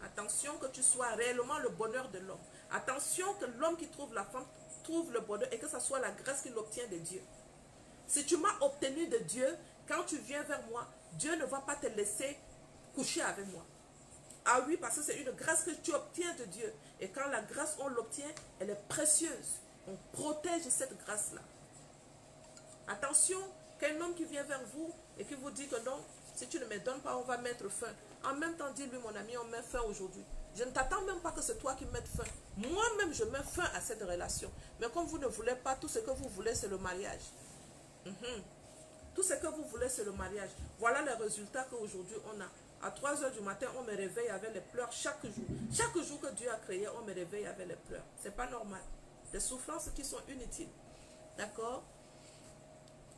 Attention que tu sois réellement le bonheur de l'homme. Attention que l'homme qui trouve la femme trouve le bonheur et que ce soit la grâce qu'il obtient de Dieu. Si tu m'as obtenu de Dieu, quand tu viens vers moi, Dieu ne va pas te laisser coucher avec moi. Ah oui, parce que c'est une grâce que tu obtiens de Dieu. Et quand la grâce, on l'obtient, elle est précieuse. On protège cette grâce-là. Attention, qu'un homme qui vient vers vous et qui vous dit que non, si tu ne me donnes pas, on va mettre fin. En même temps, dis-lui, mon ami, on met fin aujourd'hui. Je ne t'attends même pas que c'est toi qui mettes fin. Moi-même, je mets fin à cette relation. Mais comme vous ne voulez pas, tout ce que vous voulez, c'est le mariage. Tout ce que vous voulez, c'est le mariage. Voilà les résultats qu'aujourd'hui on a. À 3 h du matin, on me réveille avec les pleurs chaque jour. Chaque jour que Dieu a créé, on me réveille avec les pleurs. C'est pas normal. Des souffrances qui sont inutiles. D'accord?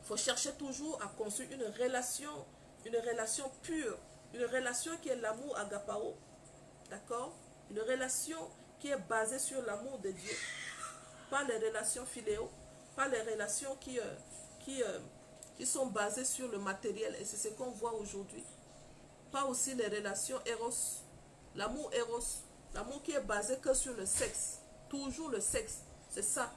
Il faut chercher toujours à construire une relation pure. Une relation qui est l'amour agapao. D'accord? Une relation qui est basée sur l'amour de Dieu. Pas les relations philéo. Pas les relations qui sont basées sur le matériel. Et c'est ce qu'on voit aujourd'hui. Pas aussi les relations éros. L'amour éros. L'amour qui est basé que sur le sexe. Toujours le sexe. C'est ça.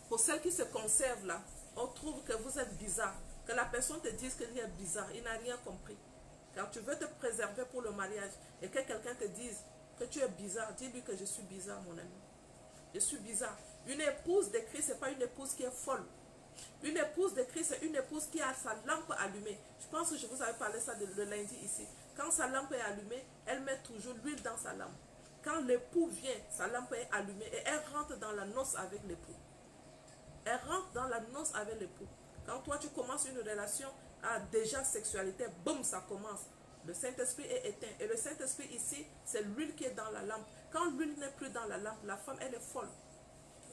Pour celles qui se conservent là, on trouve que vous êtes bizarre. Que la personne te dise qu'il est bizarre. Il n'a rien compris. Quand tu veux te préserver pour le mariage et que quelqu'un te dise que tu es bizarre, dis-lui que je suis bizarre, mon ami. Je suis bizarre. Une épouse de Christ, ce n'est pas une épouse qui est folle. Une épouse de Christ, c'est une épouse qui a sa lampe allumée. Je pense que je vous avais parlé ça le lundi ici. Quand sa lampe est allumée, elle met toujours l'huile dans sa lampe. Quand l'époux vient, sa lampe est allumée et elle rentre dans la noce avec l'époux. Elle rentre dans la noce avec l'époux. Quand toi tu commences une relation à déjà sexualité, boum, ça commence. Le Saint-Esprit est éteint. Et le Saint-Esprit ici, c'est l'huile qui est dans la lampe. Quand l'huile n'est plus dans la lampe, la femme, elle est folle.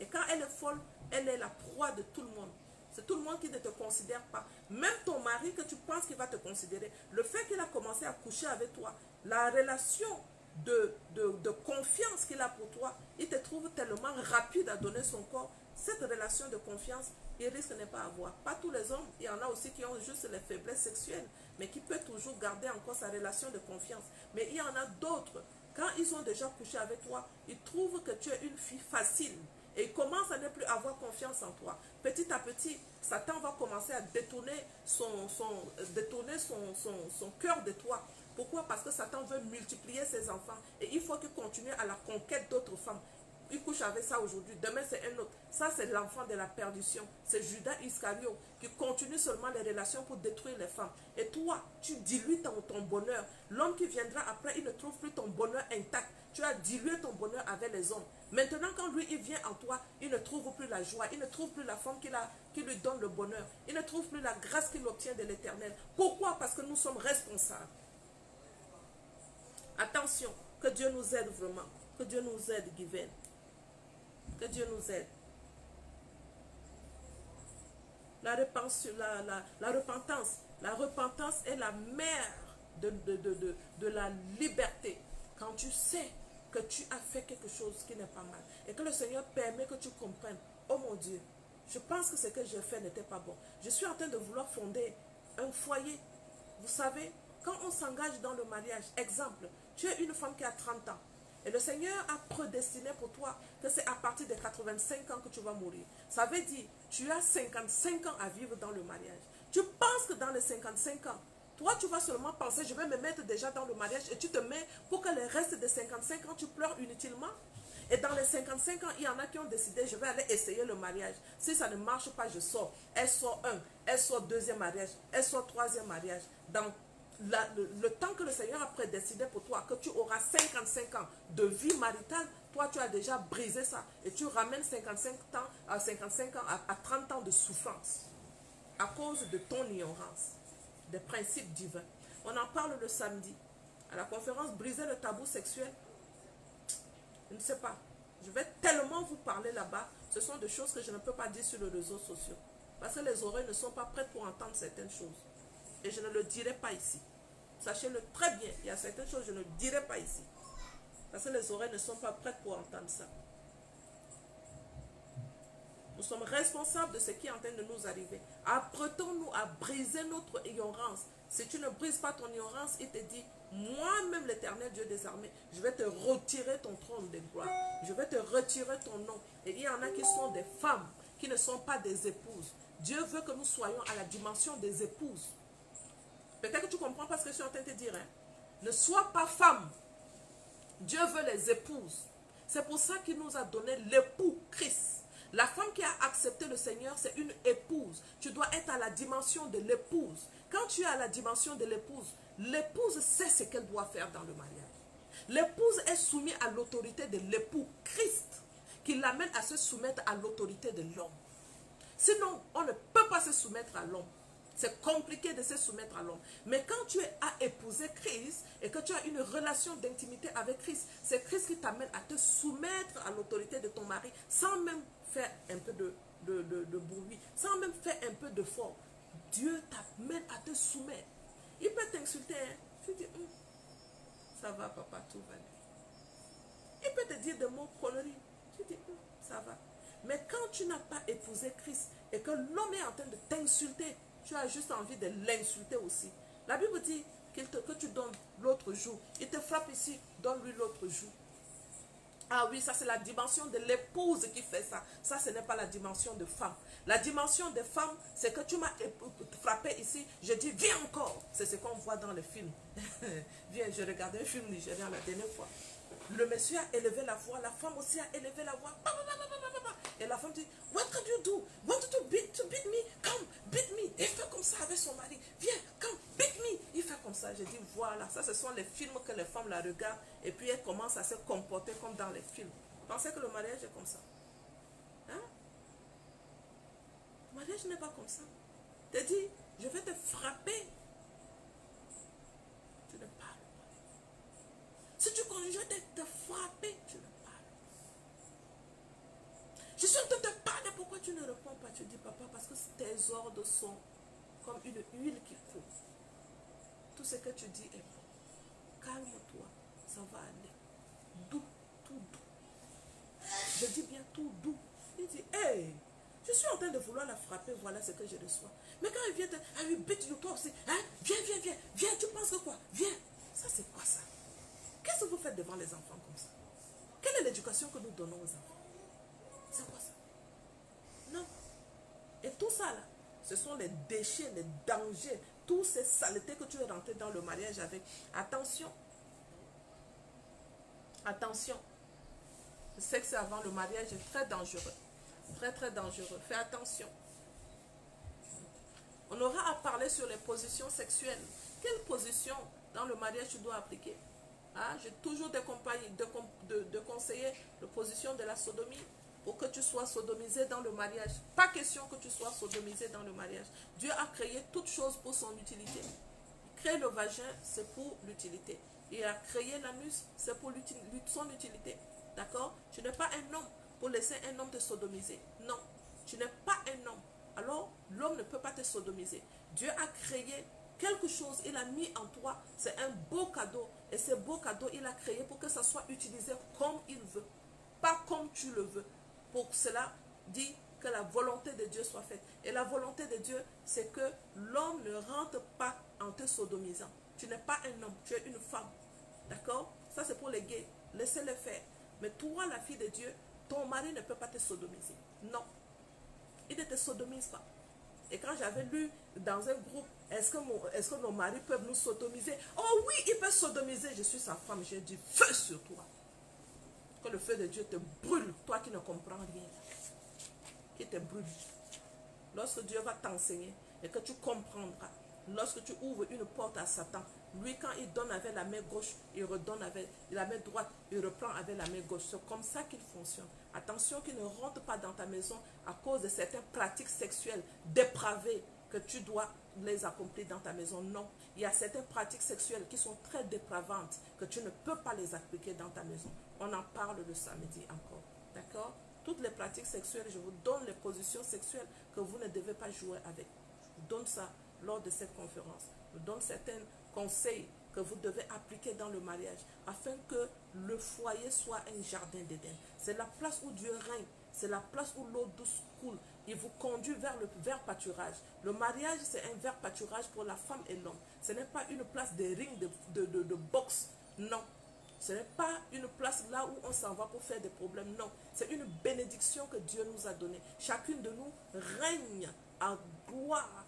Et quand elle est folle, elle est la proie de tout le monde. C'est tout le monde qui ne te considère pas. Même ton mari que tu penses qu'il va te considérer, le fait qu'il a commencé à coucher avec toi, la relation de confiance qu'il a pour toi, il te trouve tellement rapide à donner son corps. Cette relation de confiance, il risque de ne pas avoir. Pas tous les hommes, il y en a aussi qui ont juste les faiblesses sexuelles, mais qui peuvent toujours garder encore sa relation de confiance. Mais il y en a d'autres, quand ils ont déjà couché avec toi, ils trouvent que tu es une fille facile. Et il commence à ne plus avoir confiance en toi. Petit à petit, Satan va commencer à détourner son cœur de toi. Pourquoi? Parce que Satan veut multiplier ses enfants. Et il faut qu'il continue à la conquête d'autres femmes. Il couche avec ça aujourd'hui, demain c'est un autre. Ça c'est l'enfant de la perdition. C'est Judas Iscariot qui continue seulement les relations pour détruire les femmes. Et toi, tu dilues ton bonheur. L'homme qui viendra après, il ne trouve plus ton bonheur intact. Tu as dilué ton bonheur avec les hommes. Maintenant, quand lui, il vient en toi, il ne trouve plus la joie. Il ne trouve plus la femme qui lui donne le bonheur. Il ne trouve plus la grâce qu'il obtient de l'Éternel. Pourquoi? Parce que nous sommes responsables. Attention, que Dieu nous aide vraiment. Que Dieu nous aide, Given. Que Dieu nous aide. La repentance est la mère de la liberté. Quand tu sais que tu as fait quelque chose qui n'est pas mal et que le Seigneur permet que tu comprennes, oh mon Dieu, je pense que ce que j'ai fait n'était pas bon. Je suis en train de vouloir fonder un foyer. Vous savez, quand on s'engage dans le mariage, exemple, tu es une femme qui a 30 ans. Et le Seigneur a prédestiné pour toi que c'est à partir de 85 ans que tu vas mourir. Ça veut dire, tu as 55 ans à vivre dans le mariage. Tu penses que dans les 55 ans, toi tu vas seulement penser, je vais me mettre déjà dans le mariage et tu te mets pour que les restes de 55 ans, tu pleures inutilement. Et dans les 55 ans, il y en a qui ont décidé, je vais aller essayer le mariage. Si ça ne marche pas, je sors. Elle sort un, elle sort deuxième mariage, elle sort troisième mariage. Dans le temps que le Seigneur a prédestiné pour toi, que tu auras 55 ans de vie maritale, toi tu as déjà brisé ça. Et tu ramènes 55 ans à 30 ans de souffrance. À cause de ton ignorance des principes divins. On en parle le samedi. À la conférence Briser le tabou sexuel. Je ne sais pas. Je vais tellement vous parler là-bas. Ce sont des choses que je ne peux pas dire sur les réseaux sociaux. Parce que les oreilles ne sont pas prêtes pour entendre certaines choses. Et je ne le dirai pas ici. Sachez-le très bien. Il y a certaines choses que je ne dirai pas ici. Parce que les oreilles ne sont pas prêtes pour entendre ça. Nous sommes responsables de ce qui est en train de nous arriver. Apprêtons-nous à briser notre ignorance. Si tu ne brises pas ton ignorance, il te dit, moi-même l'Éternel Dieu des armées, je vais te retirer ton trône de gloire. Je vais te retirer ton nom. Et il y en a qui sont des femmes, qui ne sont pas des épouses. Dieu veut que nous soyons à la dimension des épouses. Peut-être que tu comprends pas ce que je suis en train de te dire. Hein? Ne sois pas femme. Dieu veut les épouses. C'est pour ça qu'il nous a donné l'époux Christ. La femme qui a accepté le Seigneur, c'est une épouse. Tu dois être à la dimension de l'épouse. Quand tu es à la dimension de l'épouse sait ce qu'elle doit faire dans le mariage. L'épouse est soumise à l'autorité de l'époux Christ, qui l'amène à se soumettre à l'autorité de l'homme. Sinon, on ne peut pas se soumettre à l'homme. C'est compliqué de se soumettre à l'homme. Mais quand tu as épousé Christ et que tu as une relation d'intimité avec Christ, c'est Christ qui t'amène à te soumettre à l'autorité de ton mari sans même faire un peu de bruit, sans même faire un peu de fort. Dieu t'amène à te soumettre. Il peut t'insulter. Hein? Tu dis, ça va papa, tout va bien. Il peut te dire des mots conneries. Tu dis, ça va. Mais quand tu n'as pas épousé Christ et que l'homme est en train de t'insulter, tu as juste envie de l'insulter aussi. La Bible dit que tu donnes l'autre joue. Il te frappe ici, donne-lui l'autre joue. Ah oui, ça c'est la dimension de l'épouse qui fait ça. Ça, ce n'est pas la dimension de femme. La dimension de femme, c'est que tu m'as frappé ici. Je dis, viens encore. C'est ce qu'on voit dans le film. Viens, je regardais un film nigérien la dernière fois. Le monsieur a élevé la voix, la femme aussi a élevé la voix. Et la femme dit, what can you do? Want to beat me? Come, beat me. Et il fait comme ça avec son mari. Viens, come, beat me. Il fait comme ça. Je dis, voilà, ça ce sont les films que les femmes la regardent. Et puis elles commencent à se comporter comme dans les films. Vous pensez que le mariage est comme ça? Hein? Le mariage n'est pas comme ça. Tu te dis, je vais te frapper. Tu ne parles pas. Si tu continues de te frapper, tu ne parles pas. Je suis en train de te parler, pourquoi tu ne réponds pas? Tu dis, papa, parce que tes ordres sont comme une huile qui coule. Tout ce que tu dis est bon. Calme-toi, ça va aller. Doux, tout doux. Je dis bien tout doux. Il dit, hey, je suis en train de vouloir la frapper, voilà ce que je reçois. Mais quand il vient te, ah oui, bite you, toi aussi, hein? Viens, tu penses que quoi? Viens. Ça, c'est quoi ça? Qu'est-ce que vous faites devant les enfants comme ça? Quelle est l'éducation que nous donnons aux enfants? C'est quoi ça? Non. Et tout ça là, ce sont les déchets, les dangers, toutes ces saletés que tu es rentré dans le mariage avec. Attention. Attention. Le sexe avant le mariage est très dangereux. Très très dangereux. Fais attention. On aura à parler sur les positions sexuelles. Quelle position dans le mariage tu dois appliquer? Ah, j'ai toujours de conseiller la position de la sodomie pour que tu sois sodomisé dans le mariage. Pas question que tu sois sodomisé dans le mariage. Dieu a créé toutes choses pour son utilité. Créer le vagin, c'est pour l'utilité. Il a créé l'anus, c'est pour son utilité. D'accord? Tu n'es pas un homme pour laisser un homme te sodomiser. Non, tu n'es pas un homme. Alors, l'homme ne peut pas te sodomiser. Dieu a créé quelque chose, il a mis en toi, c'est un beau cadeau. Et ce beau cadeau, il a créé pour que ça soit utilisé comme il veut, pas comme tu le veux. Pour cela, dit que la volonté de Dieu soit faite. Et la volonté de Dieu, c'est que l'homme ne rentre pas en te sodomisant. Tu n'es pas un homme, tu es une femme. D'accord? Ça, c'est pour les gays. Laissez-le faire. Mais toi, la fille de Dieu, ton mari ne peut pas te sodomiser. Non. Il ne te sodomise pas. Et quand j'avais lu dans un groupe, est-ce que nos maris peuvent nous sodomiser? Oh oui, ils peuvent sodomiser. Je suis sa femme, j'ai dit feu sur toi. Que le feu de Dieu te brûle, toi qui ne comprends rien. Qui te brûle. Lorsque Dieu va t'enseigner et que tu comprendras, lorsque tu ouvres une porte à Satan, lui quand il donne avec la main gauche, il redonne avec la main droite, il reprend avec la main gauche. C'est comme ça qu'il fonctionne. Attention qu'il ne rentre pas dans ta maison à cause de certaines pratiques sexuelles dépravées que tu dois les accomplir dans ta maison. Non, il y a certaines pratiques sexuelles qui sont très dépravantes que tu ne peux pas les appliquer dans ta maison. On en parle le samedi encore. D'accord? Toutes les pratiques sexuelles, je vous donne les positions sexuelles que vous ne devez pas jouer avec. Je vous donne ça lors de cette conférence. Je vous donne certains conseils que vous devez appliquer dans le mariage afin que le foyer soit un jardin d'Éden. C'est la place où Dieu règne. C'est la place où l'eau douce coule. Il vous conduit vers le vert pâturage. Le mariage, c'est un vert pâturage pour la femme et l'homme. Ce n'est pas une place de ring, de boxe. Non. Ce n'est pas une place là où on s'en va pour faire des problèmes. Non. C'est une bénédiction que Dieu nous a donnée. Chacune de nous règne en gloire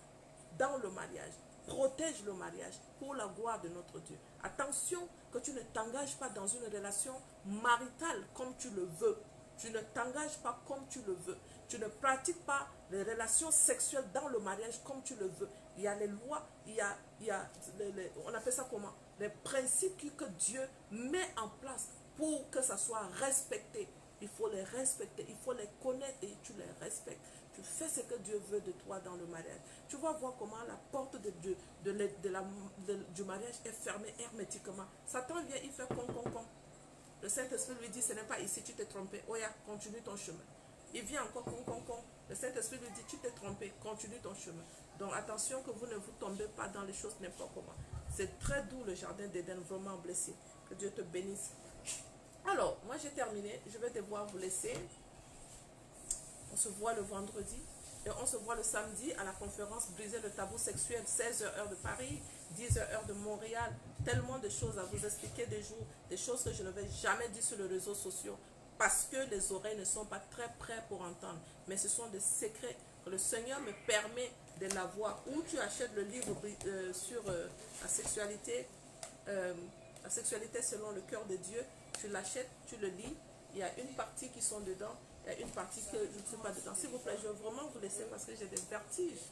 dans le mariage. Protège le mariage pour la gloire de notre Dieu. Attention que tu ne t'engages pas dans une relation maritale comme tu le veux. Tu ne t'engages pas comme tu le veux. Tu ne pratiques pas les relations sexuelles dans le mariage comme tu le veux. Il y a les lois, il y a on appelle ça comment? Les principes que Dieu met en place pour que ça soit respecté. Il faut les respecter, il faut les connaître et tu les respectes. Tu fais ce que Dieu veut de toi dans le mariage. Tu vas voir comment la porte de Dieu, du mariage est fermée hermétiquement. Satan vient, il fait con. Le Saint-Esprit lui dit, ce n'est pas ici, tu t'es trompé. Oh ya, continue ton chemin. Il vient encore con. Le Saint-Esprit lui dit, tu t'es trompé, continue ton chemin. Donc attention que vous ne vous tombez pas dans les choses n'importe comment. C'est très doux le jardin d'Éden, vraiment blessé. Que Dieu te bénisse. Alors, moi j'ai terminé. Je vais devoir vous laisser. On se voit le vendredi. Et on se voit le samedi à la conférence Briser le tabou sexuel, 16h heure de Paris, 10h heure de Montréal. Tellement de choses à vous expliquer des choses que je ne vais jamais dire sur les réseaux sociaux parce que les oreilles ne sont pas très prêtes pour entendre. Mais ce sont des secrets que le Seigneur me permet de l'avoir. Ou tu achètes le livre sur la sexualité selon le cœur de Dieu. Tu l'achètes, tu le lis. Il y a une partie qui sont dedans. Il y a une partie que je ne suis pas dedans. S'il vous plaît, je vais vraiment vous laisser parce que j'ai des vertiges.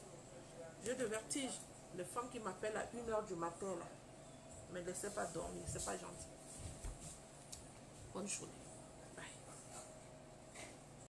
J'ai des vertiges. Les femmes qui m'appellent à 1h du matin, là, ne me laissez pas dormir. C'est pas gentil. Bonne journée.